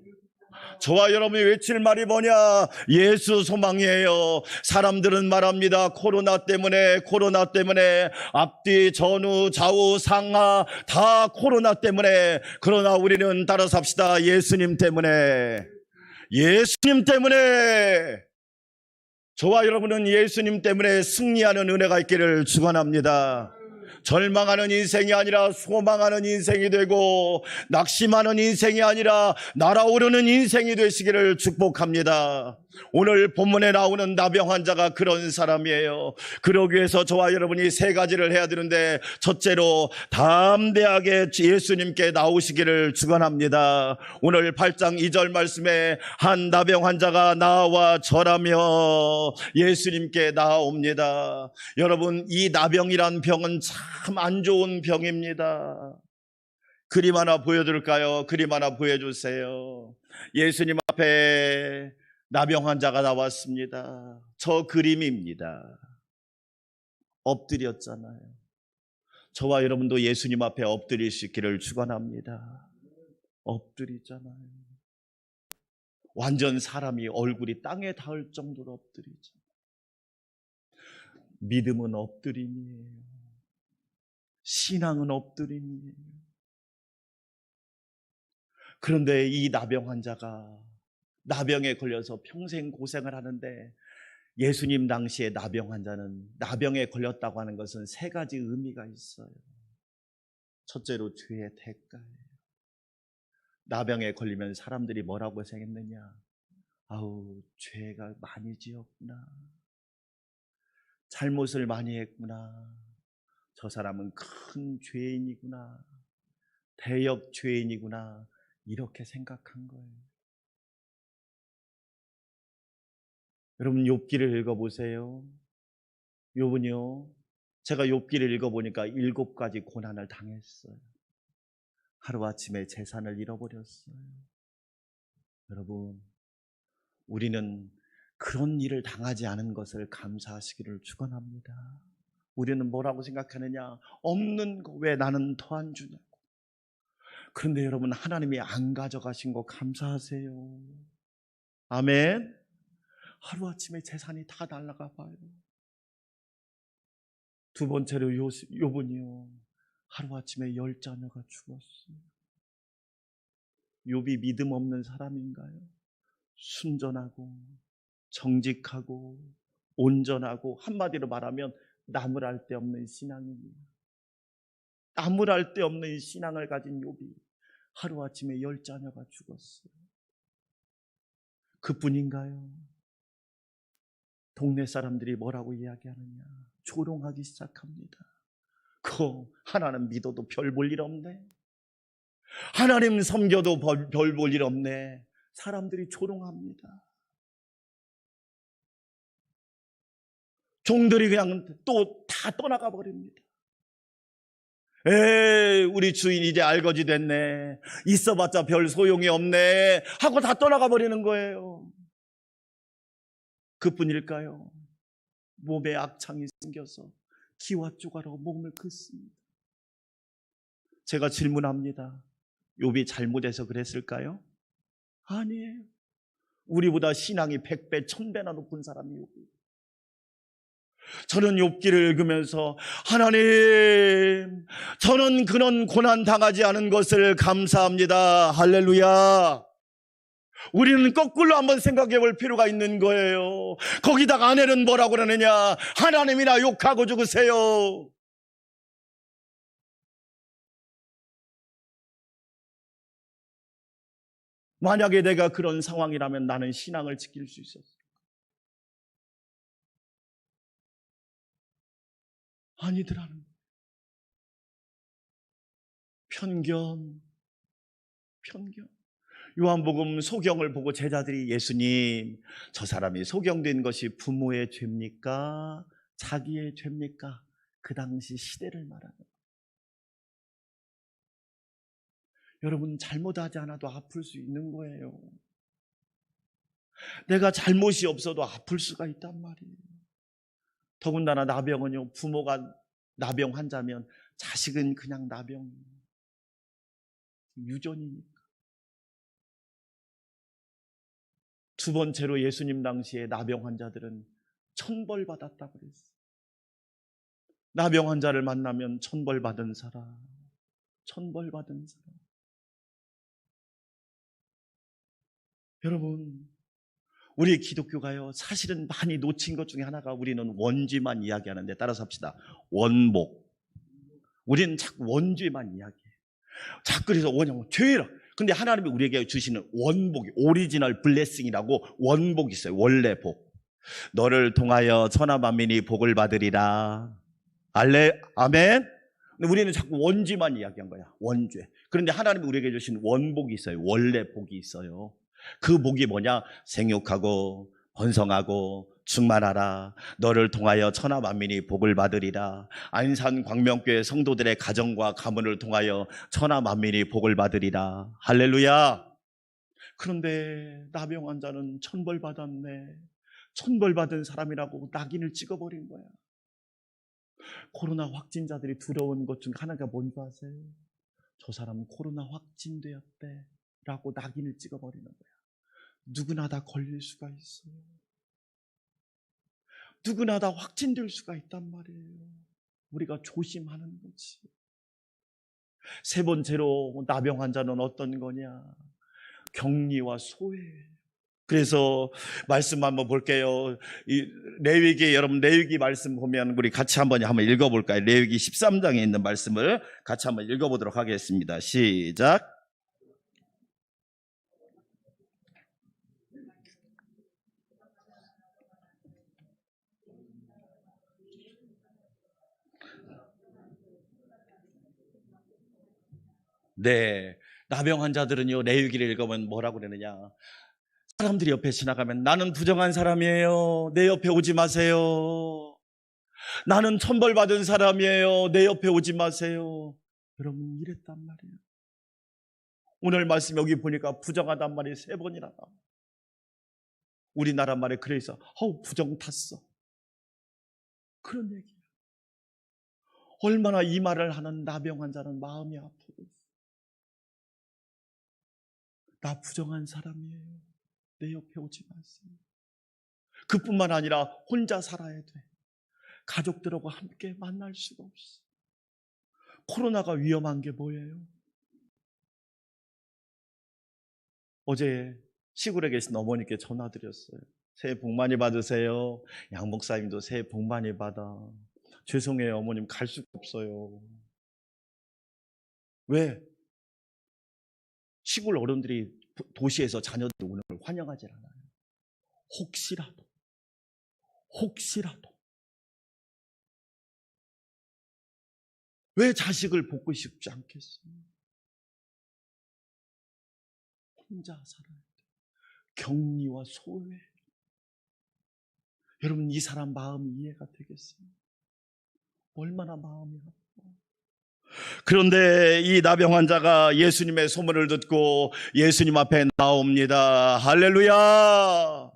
저와 여러분이 외칠 말이 뭐냐? 예수 소망이에요. 사람들은 말합니다. 코로나 때문에 앞뒤 전후 좌우 상하 다 코로나 때문에. 그러나 우리는 따라서 합시다. 예수님 때문에. 예수님 때문에. 저와 여러분은 예수님 때문에 승리하는 은혜가 있기를 축원합니다. 절망하는 인생이 아니라 소망하는 인생이 되고, 낙심하는 인생이 아니라 날아오르는 인생이 되시기를 축복합니다. 오늘 본문에 나오는 나병 환자가 그런 사람이에요. 그러기 위해서 저와 여러분이 세 가지를 해야 되는데, 첫째로 담대하게 예수님께 나오시기를 축원합니다. 오늘 8장 2절 말씀에 한 나병 환자가 나와 절하며 예수님께 나옵니다. 여러분, 이 나병이란 병은 참 안 좋은 병입니다. 그림 하나 보여드릴까요? 그림 하나 보여주세요. 예수님 앞에 나병 환자가 나왔습니다. 저 그림입니다. 엎드렸잖아요. 저와 여러분도 예수님 앞에 엎드릴 수 있기를 축원합니다. 엎드리잖아요. 완전 사람이 얼굴이 땅에 닿을 정도로 엎드리죠. 믿음은 엎드림이에요. 신앙은 엎드림이에요. 그런데 이 나병 환자가 나병에 걸려서 평생 고생을 하는데, 예수님 당시에 나병 환자는 나병에 걸렸다고 하는 것은 세 가지 의미가 있어요. 첫째로 죄의 대가예요. 나병에 걸리면 사람들이 뭐라고 생각했느냐? 아우, 죄가 많이 지었구나. 잘못을 많이 했구나. 저 사람은 큰 죄인이구나. 대역 죄인이구나. 이렇게 생각한 거예요. 여러분, 욥기를 읽어보세요. 욥은요, 제가 욥기를 읽어보니까 7가지 고난을 당했어요. 하루아침에 재산을 잃어버렸어요. 여러분, 우리는 그런 일을 당하지 않은 것을 감사하시기를 축원합니다. 우리는 뭐라고 생각하느냐? 없는 거 왜 나는 더 안 주냐고. 그런데 여러분, 하나님이 안 가져가신 거 감사하세요. 아멘. 하루아침에 재산이 다 날아가 봐요. 두 번째로 욥은요, 하루아침에 10자녀가 죽었어요. 욥이 믿음 없는 사람인가요? 순전하고 정직하고 온전하고, 한마디로 말하면 나무랄 데 없는 신앙입니다. 나무랄 데 없는 신앙을 가진 욥이 하루아침에 10자녀가 죽었어요. 그뿐인가요? 동네 사람들이 뭐라고 이야기하느냐? 조롱하기 시작합니다. 하나님 믿어도 별 볼 일 없네. 하나님 섬겨도 별 볼 일 없네. 사람들이 조롱합니다. 종들이 그냥 또 다 떠나가 버립니다. 우리 주인 이제 알거지 됐네. 있어봤자 별 소용이 없네 하고 다 떠나가 버리는 거예요. 그뿐일까요? 몸에 악창이 생겨서 기와 쪼가로 몸을 긋습니다. 제가 질문합니다. 욥이 잘못해서 그랬을까요? 아니에요. 우리보다 신앙이 100배, 1000배나 높은 사람이 욥이에요. 저는 욥기를 읽으면서, 하나님, 저는 그런 고난 당하지 않은 것을 감사합니다. 할렐루야. 우리는 거꾸로 한번 생각해 볼 필요가 있는 거예요. 거기다가 아내는 뭐라고 그러느냐? 하나님이나 욕하고 죽으세요. 만약에 내가 그런 상황이라면 나는 신앙을 지킬 수 있었어요. 아니더라는 편견, 편견. 요한복음 소경을 보고 제자들이 예수님, 저 사람이 소경된 것이 부모의 죄입니까? 자기의 죄입니까? 그 당시 시대를 말하는 거예요. 여러분, 잘못하지 않아도 아플 수 있는 거예요. 내가 잘못이 없어도 아플 수가 있단 말이에요. 더군다나 나병은요, 부모가 나병 환자면 자식은 그냥 나병이에요. 유전이니까. 두 번째로 예수님 당시에 나병 환자들은 천벌받았다고 그랬어요. 나병 환자를 만나면 천벌받은 사람, 천벌받은 사람. 여러분, 우리 기독교가요, 사실은 많이 놓친 것 중에 하나가 우리는 원죄만 이야기하는데, 따라서 합시다. 원복. 우리는 자꾸 원죄만 이야기해요. 자꾸 그래서 죄라. 근데 하나님이 우리에게 주시는 원복이, 오리지널 블레싱이라고 원복이 있어요. 원래 복. 너를 통하여 천하 만민이 복을 받으리라. 아멘. 근데 우리는 자꾸 원죄만 이야기한 거야. 원죄. 그런데 하나님이 우리에게 주신 원복이 있어요. 원래 복이 있어요. 그 복이 뭐냐? 생육하고 번성하고 충만하라. 너를 통하여 천하 만민이 복을 받으리라. 안산 광명교회 성도들의 가정과 가문을 통하여 천하 만민이 복을 받으리라. 할렐루야. 그런데 나병 환자는 천벌받았네. 천벌받은 사람이라고 낙인을 찍어버린 거야. 코로나 확진자들이 두려운 것 중 하나가 뭔지 아세요? 저 사람은 코로나 확진되었대 라고 낙인을 찍어버리는 거야. 누구나 다 걸릴 수가 있어요. 누구나 다 확진될 수가 있단 말이에요. 우리가 조심하는 거지. 세 번째로 나병 환자는 어떤 거냐? 격리와 소외. 그래서 말씀 한번 볼게요. 이 레위기, 여러분 레위기 말씀 보면 우리 같이 한번 읽어볼까요? 레위기 13장에 있는 말씀을 같이 한번 읽어보도록 하겠습니다. 시작. 네, 나병 환자들은요, 레위기를 읽으면 뭐라고 그러느냐? 사람들이 옆에 지나가면 나는 부정한 사람이에요. 내 옆에 오지 마세요. 나는 천벌받은 사람이에요. 내 옆에 오지 마세요. 여러분, 이랬단 말이에요. 오늘 말씀 여기 보니까 부정하단 말이 3번이나 나와. 우리나라 말에 그래서 부정 탔어. 그런 얘기야. 얼마나 이 말을 하는 나병 환자는 마음이 아프고 있어. 나 부정한 사람이에요. 내 옆에 오지 마세요. 그뿐만 아니라 혼자 살아야 돼. 가족들하고 함께 만날 수가 없어. 코로나가 위험한 게 뭐예요? 어제 시골에 계신 어머니께 전화드렸어요. 새해 복 많이 받으세요. 양 목사님도 새해 복 많이 받아. 죄송해요, 어머님 갈 수가 없어요. 왜? 시골 어른들이 도시에서 자녀들 오는 걸 환영하지 않아요. 혹시라도 왜 자식을 보고 싶지 않겠어요? 혼자 살아야 돼. 격리와 소외. 여러분, 이 사람 마음이 이해가 되겠어요? 얼마나 마음이 아파. 그런데 이 나병 환자가 예수님의 소문을 듣고 예수님 앞에 나옵니다. 할렐루야.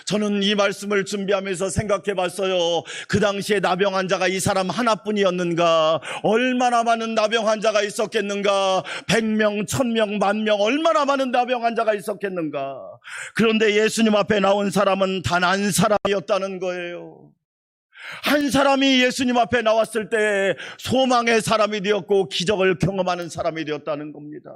저는 이 말씀을 준비하면서 생각해 봤어요. 그 당시에 나병 환자가 이 사람 하나뿐이었는가? 얼마나 많은 나병 환자가 있었겠는가? 100명, 1000명, 10,000명, 얼마나 많은 나병 환자가 있었겠는가? 그런데 예수님 앞에 나온 사람은 단 한 사람이었다는 거예요. 한 사람이 예수님 앞에 나왔을 때 소망의 사람이 되었고 기적을 경험하는 사람이 되었다는 겁니다.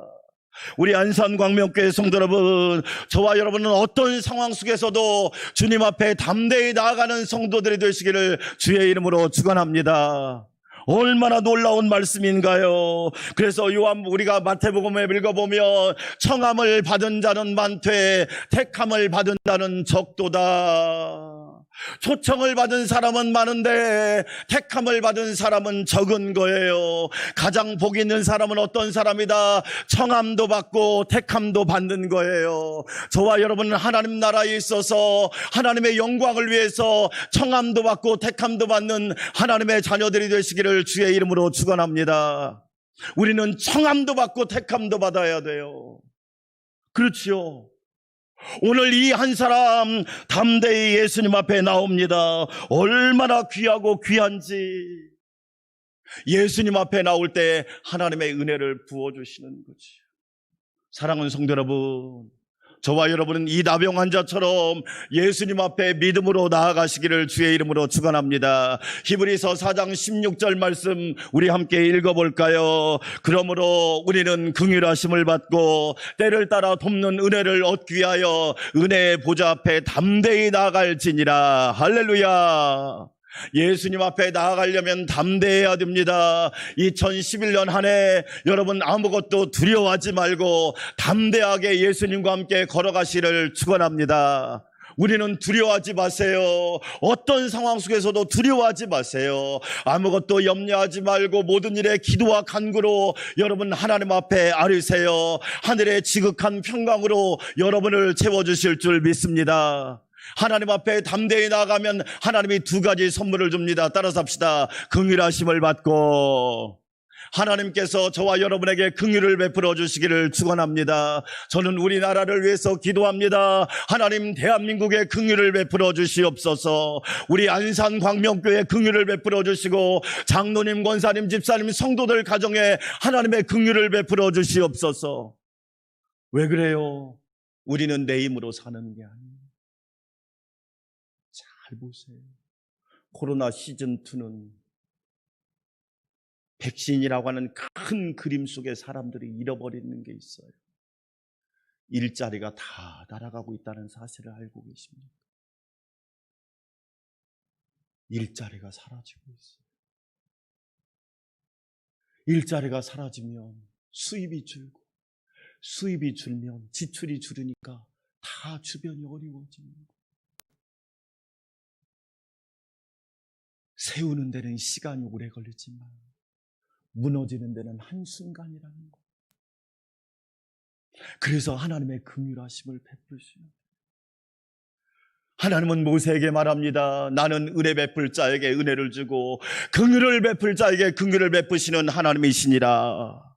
우리 안산광명교회 성도 여러분, 저와 여러분은 어떤 상황 속에서도 주님 앞에 담대히 나아가는 성도들이 되시기를 주의 이름으로 축원합니다. 얼마나 놀라운 말씀인가요? 그래서 우리가 마태복음에 읽어보면 청함을 받은 자는 많되 택함을 받은 자는 적도다. 초청을 받은 사람은 많은데 택함을 받은 사람은 적은 거예요. 가장 복 있는 사람은 어떤 사람이다? 청함도 받고 택함도 받는 거예요. 저와 여러분은 하나님 나라에 있어서 하나님의 영광을 위해서 청함도 받고 택함도 받는 하나님의 자녀들이 되시기를 주의 이름으로 축원합니다. 우리는 청함도 받고 택함도 받아야 돼요. 그렇지요. 오늘 이 한 사람 담대히 예수님 앞에 나옵니다. 얼마나 귀하고 귀한지. 예수님 앞에 나올 때 하나님의 은혜를 부어주시는 거지. 사랑하는 성도 여러분, 저와 여러분은 이 나병 환자처럼 예수님 앞에 믿음으로 나아가시기를 주의 이름으로 축원합니다. 히브리서 4장 16절 말씀 우리 함께 읽어볼까요? 그러므로 우리는 긍휼하심을 받고 때를 따라 돕는 은혜를 얻기 위하여 은혜의 보좌 앞에 담대히 나아갈지니라. 할렐루야. 예수님 앞에 나아가려면 담대해야 됩니다. 2011년 한 해 여러분 아무것도 두려워하지 말고 담대하게 예수님과 함께 걸어가시를 축원합니다. 우리는 두려워하지 마세요. 어떤 상황 속에서도 두려워하지 마세요. 아무것도 염려하지 말고 모든 일에 기도와 간구로 여러분 하나님 앞에 아뢰세요. 하늘의 지극한 평강으로 여러분을 채워주실 줄 믿습니다. 하나님 앞에 담대히 나아가면 하나님이 두 가지 선물을 줍니다. 따라서 합시다. 긍휼하심을 받고 하나님께서 저와 여러분에게 긍휼을 베풀어 주시기를 축원합니다. 저는 우리나라를 위해서 기도합니다. 하나님 대한민국에 긍휼을 베풀어 주시옵소서. 우리 안산 광명교회 긍휼을 베풀어 주시고 장로님, 권사님, 집사님, 성도들 가정에 하나님의 긍휼을 베풀어 주시옵소서. 왜 그래요? 우리는 내 힘으로 사는 게 아니에요. 잘 보세요. 코로나 시즌2는 백신이라고 하는 큰 그림 속에 사람들이 잃어버리는 게 있어요. 일자리가 다 날아가고 있다는 사실을 알고 계십니까? 일자리가 사라지고 있어요. 일자리가 사라지면 수입이 줄고, 수입이 줄면 지출이 줄으니까 다 주변이 어려워집니다. 세우는 데는 시간이 오래 걸리지만 무너지는 데는 한순간이라는 것. 그래서 하나님의 긍휼하심을 베푸시오. 하나님은 모세에게 말합니다. 나는 은혜 베풀 자에게 은혜를 주고 긍휼을 베풀 자에게 긍휼을 베푸시는 하나님이시니라.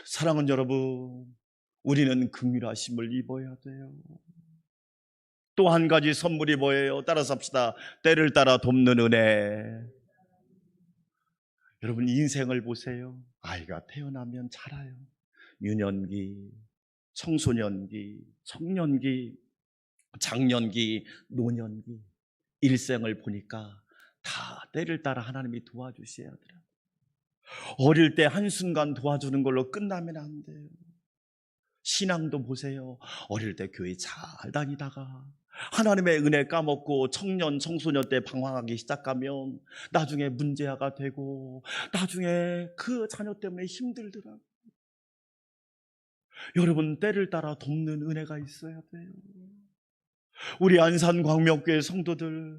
사랑하는 여러분, 우리는 긍휼하심을 입어야 돼요. 또 한 가지 선물이 뭐예요? 따라서 합시다. 때를 따라 돕는 은혜. 여러분 인생을 보세요. 아이가 태어나면 자라요. 유년기, 청소년기, 청년기, 장년기, 노년기, 일생을 보니까 다 때를 따라 하나님이 도와주셔야 하더라고요. 어릴 때 한순간 도와주는 걸로 끝나면 안 돼요. 신앙도 보세요. 어릴 때 교회 잘 다니다가 하나님의 은혜 까먹고 청년, 청소년 때 방황하기 시작하면 나중에 문제아가 되고 나중에 그 자녀 때문에 힘들더라고요. 여러분 때를 따라 돕는 은혜가 있어야 돼요. 우리 안산 광명교회 성도들,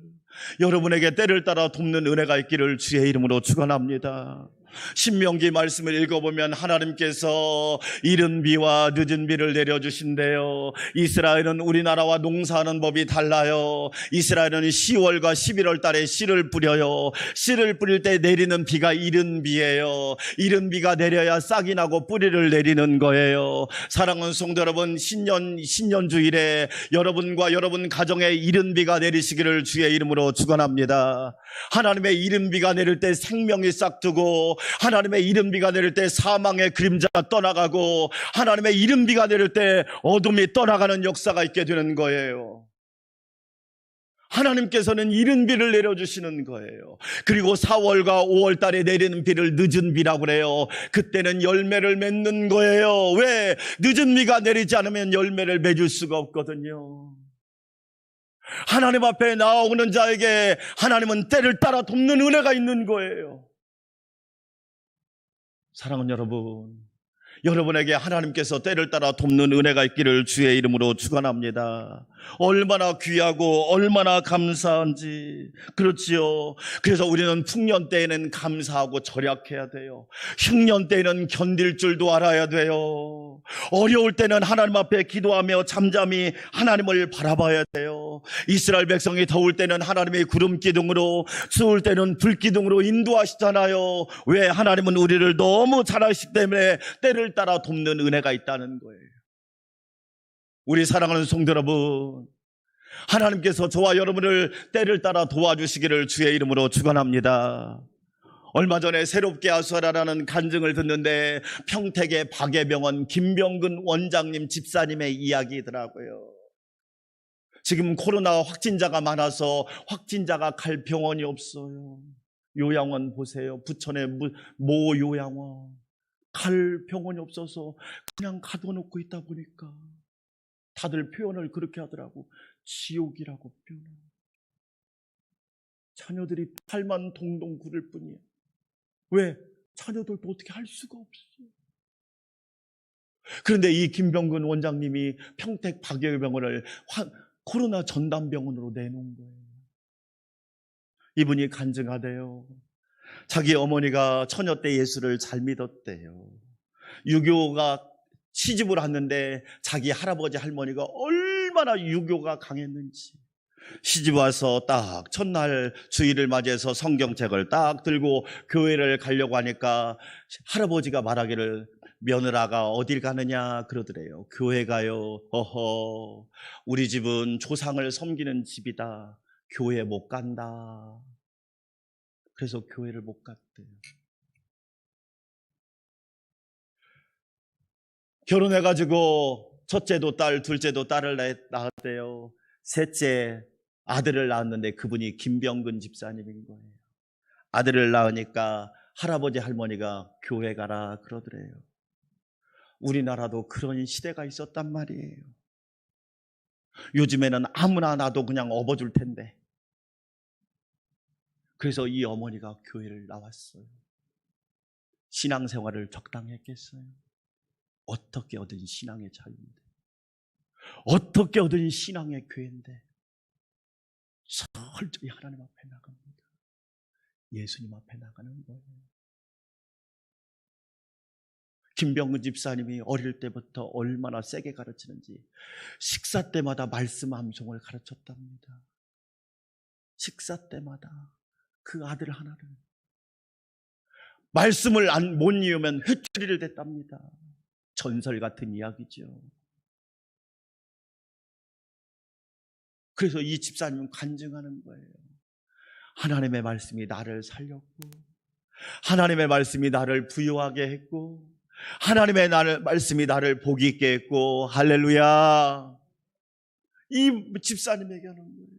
여러분에게 때를 따라 돕는 은혜가 있기를 주의 이름으로 축원합니다. 신명기 말씀을 읽어보면 하나님께서 이른 비와 늦은 비를 내려주신대요. 이스라엘은 우리나라와 농사하는 법이 달라요. 이스라엘은 10월과 11월 달에 씨를 뿌려요. 씨를 뿌릴 때 내리는 비가 이른 비예요. 이른 비가 내려야 싹이 나고 뿌리를 내리는 거예요. 사랑하는 성도 여러분, 신년주일에 여러분과 여러분 가정에 이른 비가 내리시기를 주의 이름으로 축원합니다. 하나님의 이른 비가 내릴 때 생명이 싹트고, 하나님의 이른 비가 내릴 때 사망의 그림자가 떠나가고, 하나님의 이른 비가 내릴 때 어둠이 떠나가는 역사가 있게 되는 거예요. 하나님께서는 이른 비를 내려주시는 거예요. 그리고 4월과 5월 달에 내리는 비를 늦은 비라고 그래요. 그때는 열매를 맺는 거예요. 왜? 늦은 비가 내리지 않으면 열매를 맺을 수가 없거든요. 하나님 앞에 나오는 자에게 하나님은 때를 따라 돕는 은혜가 있는 거예요. 사랑하는 여러분, 여러분에게 하나님께서 때를 따라 돕는 은혜가 있기를 주의 이름으로 축원합니다. 얼마나 귀하고 얼마나 감사한지. 그렇지요. 그래서 우리는 풍년 때에는 감사하고 절약해야 돼요. 흉년 때에는 견딜 줄도 알아야 돼요. 어려울 때는 하나님 앞에 기도하며 잠잠히 하나님을 바라봐야 돼요. 이스라엘 백성이 더울 때는 하나님의 구름 기둥으로, 추울 때는 불 기둥으로 인도하시잖아요. 왜? 하나님은 우리를 너무 잘 아시기 때문에 때를 따라 돕는 은혜가 있다는 거예요. 우리 사랑하는 성도 여러분, 하나님께서 저와 여러분을 때를 따라 도와주시기를 주의 이름으로 축원합니다. 얼마 전에 새롭게 하소라라는 간증을 듣는데 평택의 박예병원 김병근 원장님 집사님의 이야기더라고요. 지금 코로나 확진자가 많아서 확진자가 갈 병원이 없어요. 요양원 보세요. 부천의 모 요양원. 갈 병원이 없어서 그냥 가둬놓고 있다 보니까 다들 표현을 그렇게 하더라고. 지옥이라고 표현을. 자녀들이 팔만 동동 구를 뿐이야. 왜? 자녀들도 어떻게 할 수가 없어. 그런데 이 김병근 원장님이 평택 박예병원을 코로나 전담병원으로 내놓은 거예요. 이분이 간증하대요. 자기 어머니가 처녀 때 예수를 잘 믿었대요. 유교가 시집을 왔는데 자기 할아버지 할머니가 얼마나 유교가 강했는지, 시집 와서 딱 첫날 주일을 맞이해서 성경책을 딱 들고 교회를 가려고 하니까 할아버지가 말하기를 며느라가 어딜 가느냐 그러더래요. 교회 가요. 어허, 우리 집은 조상을 섬기는 집이다. 교회 못 간다. 그래서 교회를 못 갔대요. 결혼해가지고 첫째도 딸, 둘째도 딸을 낳았대요. 셋째 아들을 낳았는데 그분이 김병근 집사님인 거예요. 아들을 낳으니까 할아버지 할머니가 교회 가라 그러더래요. 우리나라도 그런 시대가 있었단 말이에요. 요즘에는 아무나 나도 그냥 업어줄 텐데. 그래서 이 어머니가 교회를 나왔어요. 신앙생활을 적당히 했겠어요? 어떻게 얻은 신앙의 자유인데, 어떻게 얻은 신앙의 교회인데 철저히 하나님 앞에 나갑니다. 예수님 앞에 나가는 거예요. 김병근 집사님이 어릴 때부터 얼마나 세게 가르치는지 식사 때마다 말씀 암송을 가르쳤답니다. 식사 때마다 그 아들 하나를, 말씀을 못 이으면 회초리를 댔답니다. 전설 같은 이야기죠. 그래서 이 집사님은 간증하는 거예요. 하나님의 말씀이 나를 살렸고, 하나님의 말씀이 나를 부유하게 했고, 하나님의 말씀이 나를 복이 있게 했고, 할렐루야. 이 집사님에게 하는 거예요.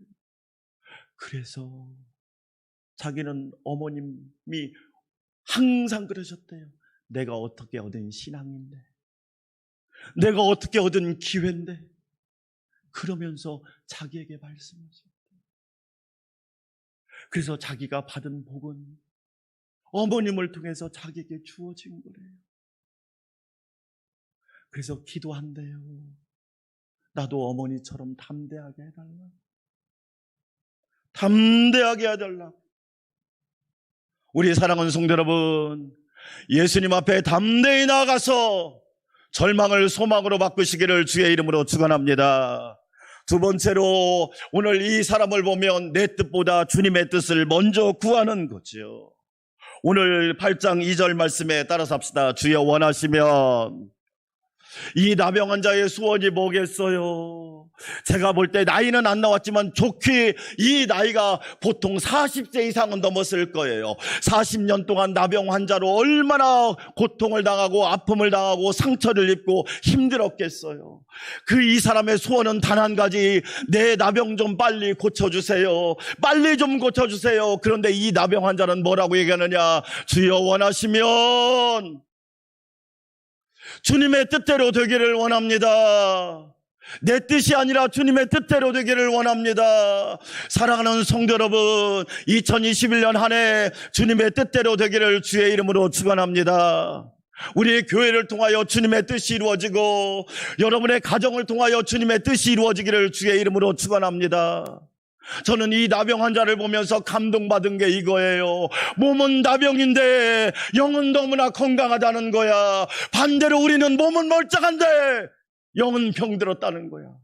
그래서 자기는 어머님이 항상 그러셨대요. 내가 어떻게 얻은 신앙인데, 내가 어떻게 얻은 기회인데, 그러면서 자기에게 말씀하셨대요. 그래서 자기가 받은 복은 어머님을 통해서 자기에게 주어진 거래요. 그래서 기도한대요. 나도 어머니처럼 담대하게 해달라. 담대하게 해달라. 우리 사랑하는 성도 여러분, 예수님 앞에 담대히 나아가서 절망을 소망으로 바꾸시기를 주의 이름으로 축원합니다. 두 번째로, 오늘 이 사람을 보면 내 뜻보다 주님의 뜻을 먼저 구하는 거죠. 오늘 8장 2절 말씀에 따라서 합시다. 주여 원하시면. 이 나병 환자의 소원이 뭐겠어요? 제가 볼 때 나이는 안 나왔지만 좋게 이 나이가 보통 40세 이상은 넘었을 거예요. 40년 동안 나병 환자로 얼마나 고통을 당하고 아픔을 당하고 상처를 입고 힘들었겠어요. 그 이 사람의 소원은 단 한 가지, 내 나병 좀 빨리 고쳐주세요. 빨리 좀 고쳐주세요. 그런데 이 나병 환자는 뭐라고 얘기하느냐? 주여 원하시면 주님의 뜻대로 되기를 원합니다. 내 뜻이 아니라 주님의 뜻대로 되기를 원합니다. 사랑하는 성도 여러분, 2021년 한 해 주님의 뜻대로 되기를 주의 이름으로 축원합니다. 우리의 교회를 통하여 주님의 뜻이 이루어지고 여러분의 가정을 통하여 주님의 뜻이 이루어지기를 주의 이름으로 축원합니다. 저는 이 나병 환자를 보면서 감동받은 게 이거예요. 몸은 나병인데 영은 너무나 건강하다는 거야. 반대로 우리는 몸은 멀쩡한데 영은 병들었다는 거야.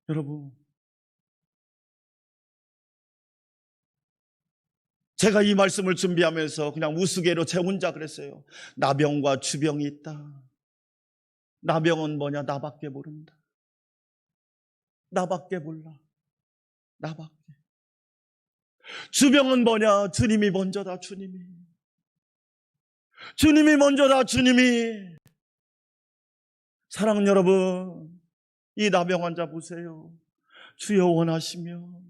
여러분, 제가 이 말씀을 준비하면서 그냥 우스개로 제 혼자 그랬어요. 나병과 주병이 있다. 나병은 뭐냐? 나밖에 모른다. 나밖에 몰라. 나밖에. 주병은 뭐냐? 주님이 먼저다. 주님이 먼저다. 주님이. 사랑하는 여러분, 이 나병 환자 보세요. 주여 원하시면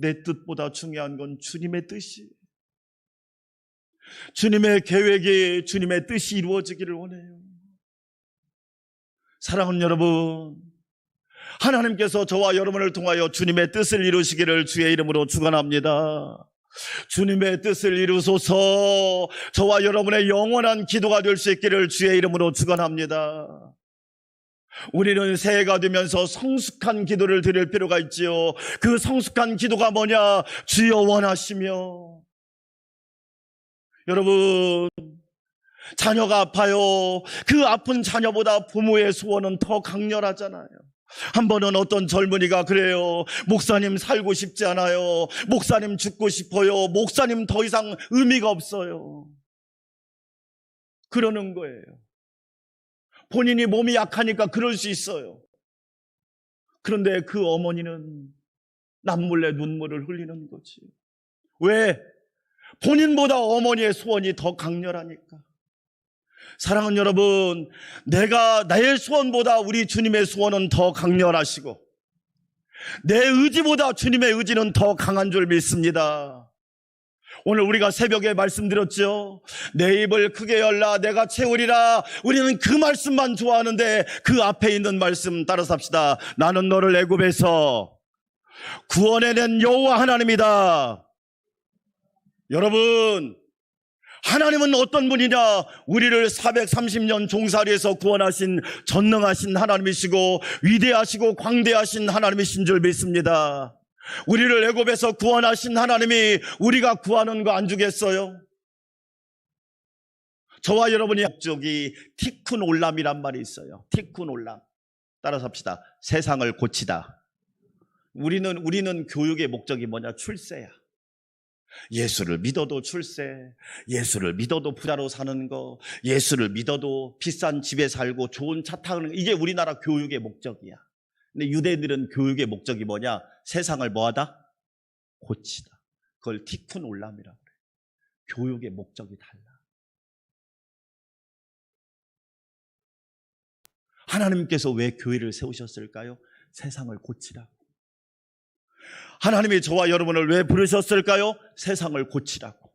내 뜻보다 중요한 건 주님의 뜻이, 주님의 계획이, 주님의 뜻이 이루어지기를 원해요. 사랑하는 여러분, 하나님께서 저와 여러분을 통하여 주님의 뜻을 이루시기를 주의 이름으로 축원합니다. 주님의 뜻을 이루소서. 저와 여러분의 영원한 기도가 될 수 있기를 주의 이름으로 축원합니다. 우리는 새해가 되면서 성숙한 기도를 드릴 필요가 있지요. 그 성숙한 기도가 뭐냐? 주여 원하시며. 여러분, 자녀가 아파요. 그 아픈 자녀보다 부모의 소원은 더 강렬하잖아요. 한 번은 어떤 젊은이가 그래요. 목사님 살고 싶지 않아요. 목사님 죽고 싶어요. 목사님 더 이상 의미가 없어요. 그러는 거예요. 본인이 몸이 약하니까 그럴 수 있어요. 그런데 그 어머니는 남몰래 눈물을 흘리는 거지. 왜? 본인보다 어머니의 소원이 더 강렬하니까. 사랑하는 여러분, 내가 나의 소원보다 우리 주님의 소원은 더 강렬하시고 내 의지보다 주님의 의지는 더 강한 줄 믿습니다. 오늘 우리가 새벽에 말씀드렸죠. 내 입을 크게 열라 내가 채우리라. 우리는 그 말씀만 좋아하는데 그 앞에 있는 말씀 따라서 합시다. 나는 너를 애굽에서 구원해낸 여호와 하나님이다. 여러분, 하나님은 어떤 분이냐? 우리를 430년 종살이에서 구원하신 전능하신 하나님이시고 위대하시고 광대하신 하나님이신 줄 믿습니다. 우리를 애굽에서 구원하신 하나님이 우리가 구하는 거 안 주겠어요? 저와 여러분의 목적이 티쿤 올람이란 말이 있어요. 티쿤 올람. 따라서 합시다. 세상을 고치다. 우리는 교육의 목적이 뭐냐? 출세야. 예수를 믿어도 출세, 예수를 믿어도 부자로 사는 거, 예수를 믿어도 비싼 집에 살고 좋은 차 타는 거, 이게 우리나라 교육의 목적이야. 근데 유대인들은 교육의 목적이 뭐냐? 세상을 뭐하다? 고치다. 그걸 티쿤 올람이라고 그래. 교육의 목적이 달라. 하나님께서 왜 교회를 세우셨을까요? 세상을 고치라고. 하나님이 저와 여러분을 왜 부르셨을까요? 세상을 고치라고.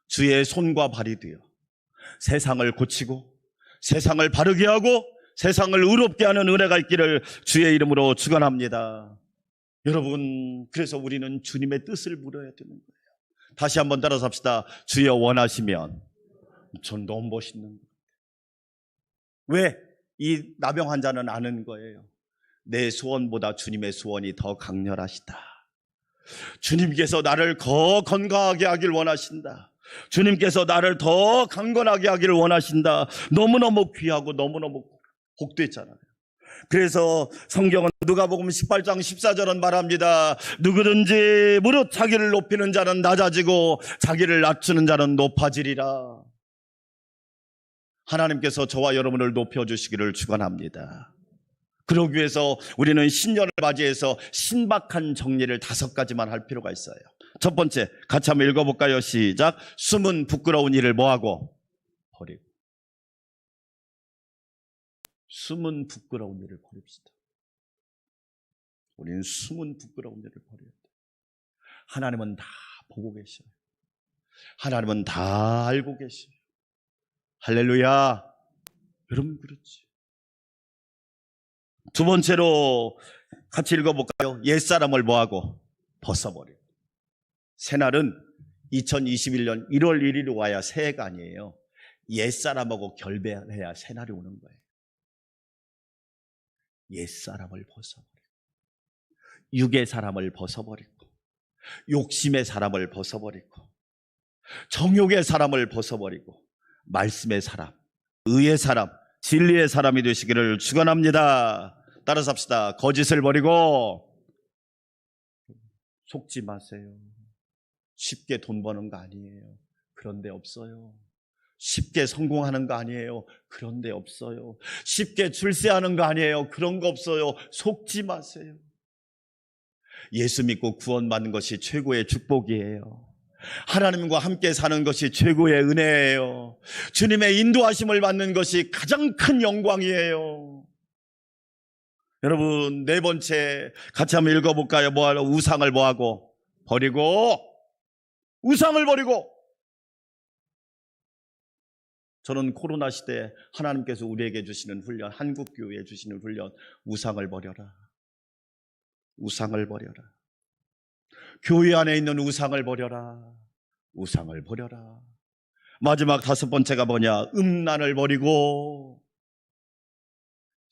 주의 손과 발이 되어 세상을 고치고 세상을 바르게 하고 세상을 의롭게 하는 은혜가 있기를 주의 이름으로 축원합니다. 여러분, 그래서 우리는 주님의 뜻을 물어야 되는 거예요. 다시 한번 따라서 합시다. 주여 원하시면. 전 너무 멋있는 거예요. 왜? 이 나병 환자는 아는 거예요. 내 소원보다 주님의 소원이 더 강렬하시다. 주님께서 나를 더 건강하게 하길 원하신다. 주님께서 나를 더 강건하게 하기를 원하신다. 너무너무 귀하고 너무너무 복됐잖아요. 그래서 성경은 누가복음 18장 14절은 말합니다. 누구든지 무릇 자기를 높이는 자는 낮아지고 자기를 낮추는 자는 높아지리라. 하나님께서 저와 여러분을 높여주시기를 축원합니다. 그러기 위해서 우리는 신년을 맞이해서 신박한 정리를 5가지만 할 필요가 있어요. 첫 번째, 같이 한번 읽어볼까요? 시작. 숨은 부끄러운 일을 뭐하고? 버리고. 숨은 부끄러운 일을 버립시다. 우리는 숨은 부끄러운 일을 버려야 돼요. 하나님은 다 보고 계셔요. 하나님은 다 알고 계셔요. 할렐루야. 여러분, 그렇지. 두 번째로 같이 읽어볼까요? 옛사람을 뭐하고? 벗어버리고. 새날은 2021년 1월 1일이 와야 새해가 아니에요. 옛사람하고 결별해야 새날이 오는 거예요. 옛사람을 벗어버리고, 육의 사람을 벗어버리고, 욕심의 사람을 벗어버리고, 정욕의 사람을 벗어버리고, 말씀의 사람, 의의 사람, 진리의 사람이 되시기를 축원합니다. 따라서 합시다. 거짓을 버리고 속지 마세요. 쉽게 돈 버는 거 아니에요. 그런데 없어요. 쉽게 성공하는 거 아니에요. 그런데 없어요. 쉽게 출세하는 거 아니에요. 그런 거 없어요. 속지 마세요. 예수 믿고 구원받는 것이 최고의 축복이에요. 하나님과 함께 사는 것이 최고의 은혜예요. 주님의 인도하심을 받는 것이 가장 큰 영광이에요. 여러분, 네 번째 같이 한번 읽어볼까요? 뭐하러? 우상을 뭐하고? 버리고, 우상을 버리고. 저는 코로나 시대에 하나님께서 우리에게 주시는 훈련, 한국교회에 주시는 훈련, 우상을 버려라. 우상을 버려라. 교회 안에 있는 우상을 버려라. 우상을 버려라. 마지막 다섯 번째가 뭐냐? 음란을 버리고.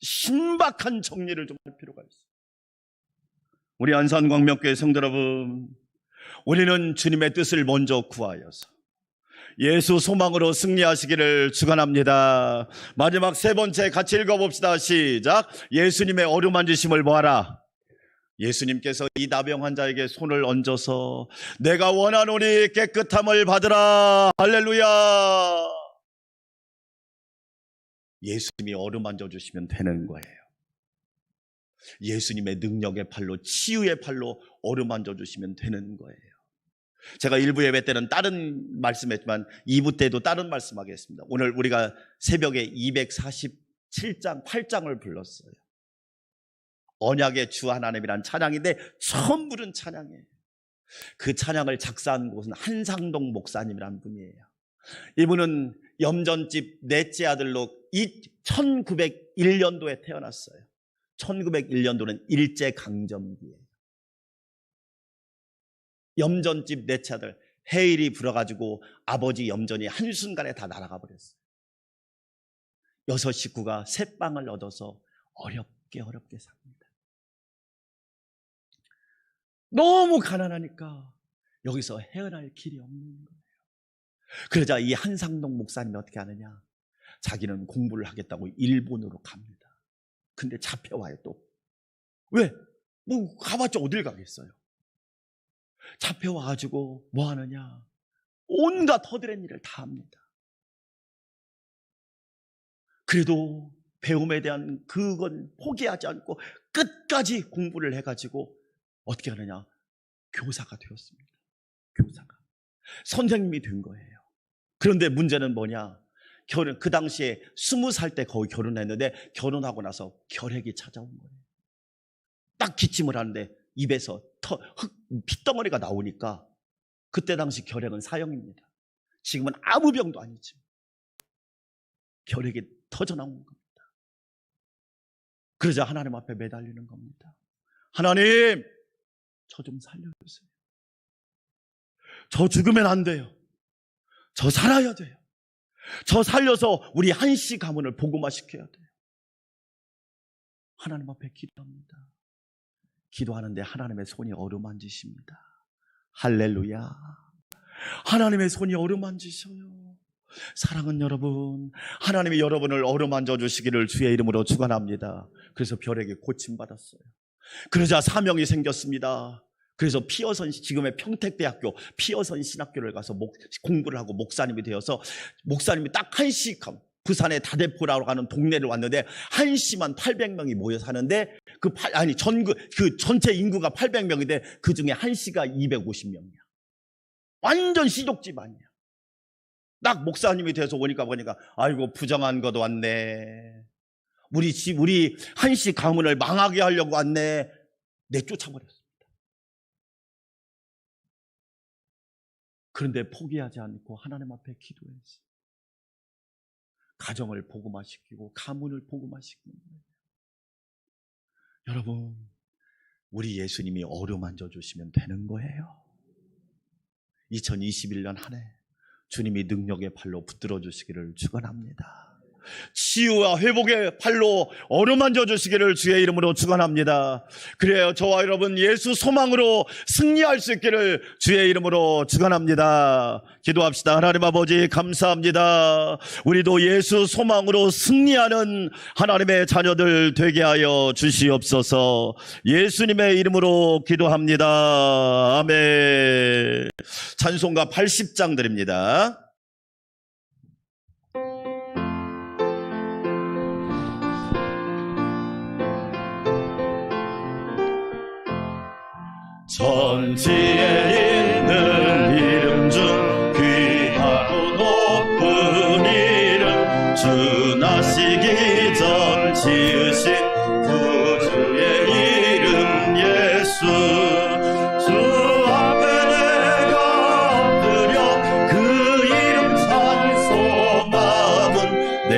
신박한 정리를 좀 할 필요가 있어요. 우리 안산광명교회 성도 여러분, 우리는 주님의 뜻을 먼저 구하여서 예수 소망으로 승리하시기를 축원합니다. 마지막 세 번째 같이 읽어봅시다. 시작. 예수님의 어루만지심을 보아라. 예수님께서 이 나병 환자에게 손을 얹어서 내가 원하노니 깨끗함을 받으라. 할렐루야. 예수님이 어루만져 주시면 되는 거예요. 예수님의 능력의 팔로, 치유의 팔로 어루만져 주시면 되는 거예요. 제가 1부 예배 때는 다른 말씀했지만 2부 때도 다른 말씀하겠습니다. 오늘 우리가 새벽에 247장, 8장을 불렀어요. 언약의 주 하나님이란 찬양인데 처음 부른 찬양이에요. 그 찬양을 작사한 곳은 한상동 목사님이란 분이에요. 이분은 염전집 넷째 아들로 1901년도에 태어났어요. 1901년도는 일제강점기예요. 염전집 넷째 아들, 해일이 불어가지고 아버지 염전이 한순간에 다 날아가 버렸어요. 6 식구가 새 빵을 얻어서 어렵게 삽니다. 너무 가난하니까 여기서 헤어날 길이 없는 거예요. 그러자 이 한상동 목사님이 어떻게 하느냐? 자기는 공부를 하겠다고 일본으로 갑니다. 근데 잡혀와요 또. 왜? 뭐 가봤자 어딜 가겠어요. 잡혀와가지고 뭐 하느냐? 온갖 허드렛 일을 다 합니다. 그래도 배움에 대한 그건 포기하지 않고 끝까지 공부를 해가지고 어떻게 하느냐? 교사가 되었습니다. 교사가. 선생님이 된 거예요. 그런데 문제는 뭐냐? 그 당시에 20살 때 거의 결혼했는데 결혼하고 나서 결핵이 찾아온 거예요. 딱 기침을 하는데 입에서 핏덩어리가 나오니까 그때 당시 결핵은 사형입니다. 지금은 아무 병도 아니지만 결핵이 터져나온 겁니다. 그러자 하나님 앞에 매달리는 겁니다. 하나님, 저 좀 살려주세요. 저 죽으면 안 돼요. 저 살아야 돼요. 저 살려서 우리 한씨 가문을 복음화시켜야 돼요. 하나님 앞에 기도합니다. 기도하는데 하나님의 손이 어루만지십니다. 할렐루야. 하나님의 손이 어루만지셔요. 사랑하는 여러분, 하나님이 여러분을 어루만져 주시기를 주의 이름으로 축원합니다. 그래서 벼락이 고침받았어요. 그러자 사명이 생겼습니다. 그래서 피어선, 지금의 평택대학교 피어선 신학교를 가서 공부를 하고 목사님이 되어서 목사님이 딱 한시, 부산의 다대포라고 하는 동네를 왔는데 한시만 800명이 모여 사는데 그 전체 인구가 800명인데 그 중에 한시가 250명이야. 완전 시족 집안이야. 딱 목사님이 돼서 보니까 아이고 부정한 것도 왔네. 우리 한시 가문을 망하게 하려고 왔네. 내쫓아버렸습니다. 그런데 포기하지 않고 하나님 앞에 기도했어요. 가정을 복음화시키고 가문을 복음화시키는 거예요. 여러분, 우리 예수님이 어루만져 주시면 되는 거예요. 2021년 한 해 주님이 능력의 팔로 붙들어 주시기를 축원합니다. 치유와 회복의 팔로 어루만져 주시기를 주의 이름으로 축원합니다. 그래요, 저와 여러분 예수 소망으로 승리할 수 있기를 주의 이름으로 축원합니다. 기도합시다. 하나님 아버지 감사합니다. 우리도 예수 소망으로 승리하는 하나님의 자녀들 되게 하여 주시옵소서. 예수님의 이름으로 기도합니다. 아멘. 찬송가 80장 드립니다. 천지에 있는 이름 중 귀하고 높은 이름, 주 나시기 전 지으신 구주의 이름 예수. 주 앞에 내가 엎드려 그 이름 찬송하면 내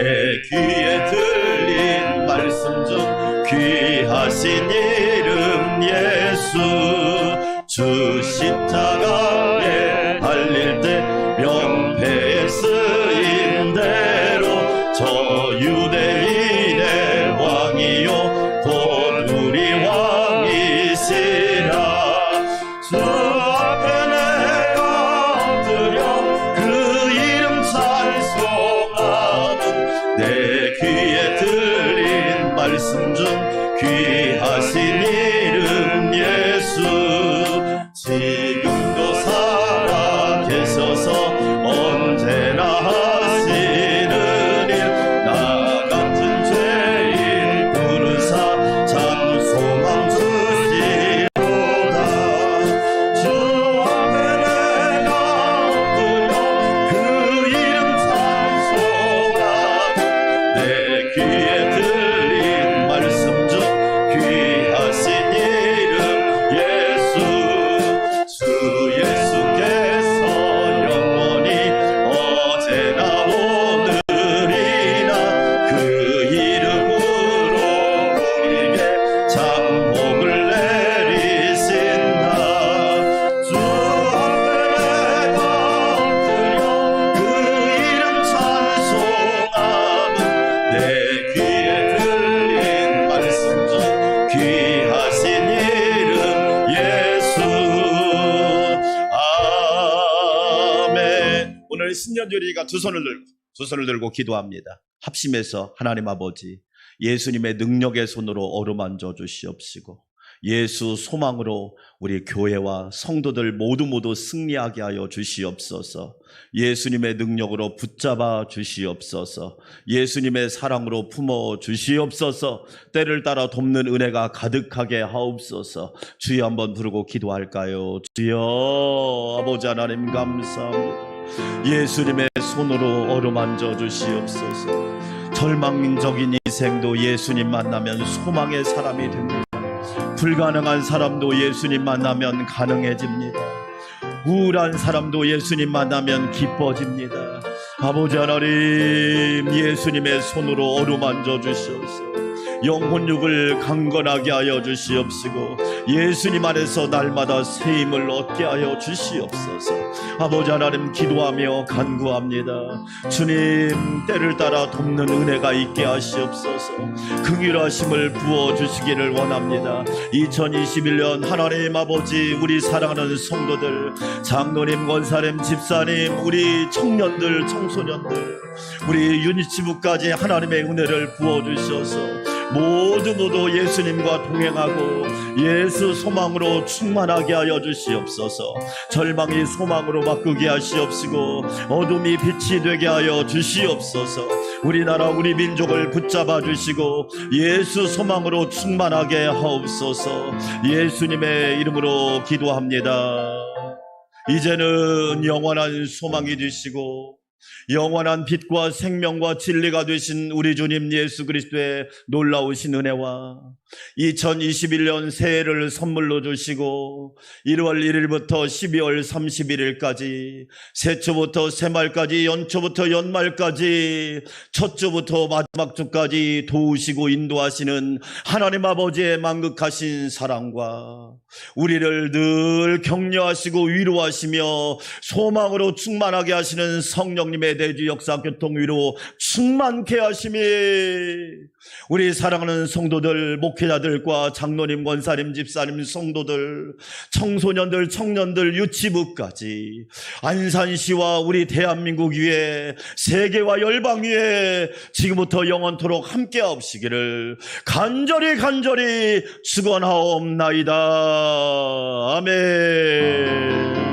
귀에 들린 말씀 중 귀하신 이름 예수. 주 십자가에 달릴 때 명패에 쓰인 대로 저 유대인의 왕이요 곧 우리 왕이시라. 주 앞에 내가 엎드려 그 이름 찬송하면 내 귀에 들린 말씀 중 귀하신 이름 예수. 지금도 살아 계셔서 언제나 하시는 일, 나 같은 죄인 부르사 참 소망 주시로다. 주 앞에 내가 엎드려 그 이름 찬송하면 내 귀에 들린 말씀 중 귀하신 이름 예수. 주 예수께서 영원히 어제나 오늘이나 그 이름으로 우리에게 참 복을 내리신다. 주 앞에 내가 엎드려 그 이름 찬송하면 내 귀에 들린 말씀 중 귀하신 이름 예수. 아멘. 오늘 신년주리가 두 손을 들고 기도합니다. 합심해서 하나님 아버지 예수님의 능력의 손으로 어루만져 주시옵시고 예수 소망으로 우리 교회와 성도들 모두 승리하게 하여 주시옵소서. 예수님의 능력으로 붙잡아 주시옵소서. 예수님의 사랑으로 품어 주시옵소서. 때를 따라 돕는 은혜가 가득하게 하옵소서. 주여 한번 부르고 기도할까요? 주여 아버지 하나님 감사합니다. 예수님의 손으로 어루만져 주시옵소서. 절망적인 인생도 예수님 만나면 소망의 사람이 됩니다. 불가능한 사람도 예수님 만나면 가능해집니다. 우울한 사람도 예수님 만나면 기뻐집니다. 아버지 하나님 예수님의 손으로 어루만져 주시옵소서. 영혼육을 강건하게 하여 주시옵시고 예수님 안에서 날마다 새 힘을 얻게 하여 주시옵소서. 아버지 하나님 기도하며 간구합니다. 주님 때를 따라 돕는 은혜가 있게 하시옵소서. 긍휼하심을 부어주시기를 원합니다. 2021년 하나님 아버지 우리 사랑하는 성도들, 장로님, 권사님, 집사님, 우리 청년들, 청소년들, 우리 유니치부까지 하나님의 은혜를 부어주셔서 모두 예수님과 동행하고 예수 소망으로 충만하게 하여 주시옵소서. 절망이 소망으로 바꾸게 하시옵시고 어둠이 빛이 되게 하여 주시옵소서. 우리나라 우리 민족을 붙잡아 주시고 예수 소망으로 충만하게 하옵소서. 예수님의 이름으로 기도합니다. 이제는 영원한 소망이 되시고 영원한 빛과 생명과 진리가 되신 우리 주님 예수 그리스도의 놀라우신 은혜와 2021년 새해를 선물로 주시고 1월 1일부터 12월 31일까지 새초부터 새말까지 연초부터 연말까지 첫 주부터 마지막 주까지 도우시고 인도하시는 하나님 아버지의 만극하신 사랑과 우리를 늘 격려하시고 위로하시며 소망으로 충만하게 하시는 성령님의 대주 역사 교통 위로 충만케 하심이 우리 사랑하는 성도들, 목회자들과 장로님, 권사님, 집사님, 성도들, 청소년들, 청년들, 유치부까지 안산시와 우리 대한민국 위에 세계와 열방 위에 지금부터 영원토록 함께하옵시기를 간절히 축원하옵나이다. 아멘.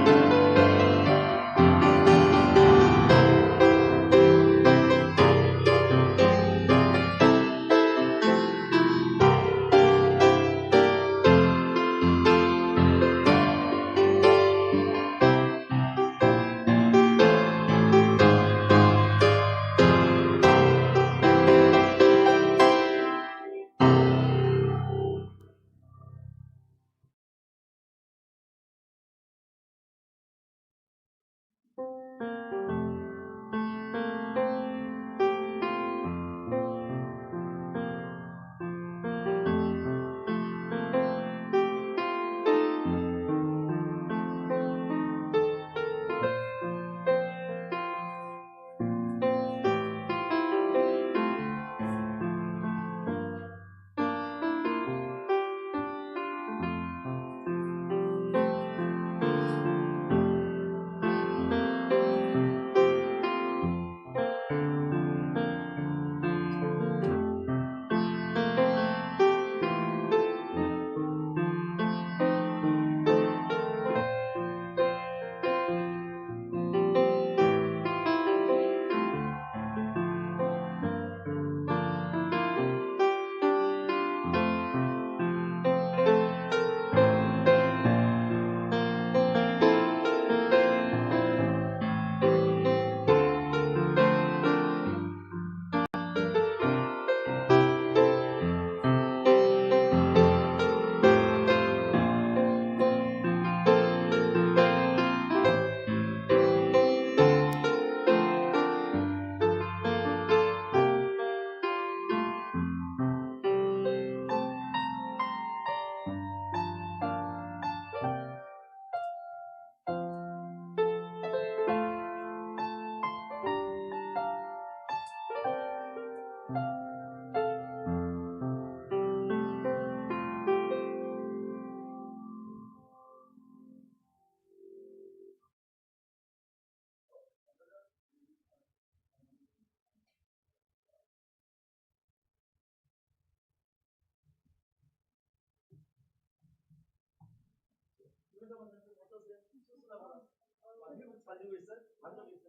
어떠세요? 수술하고 나서 힘을 잘 내고 있어요? 만족이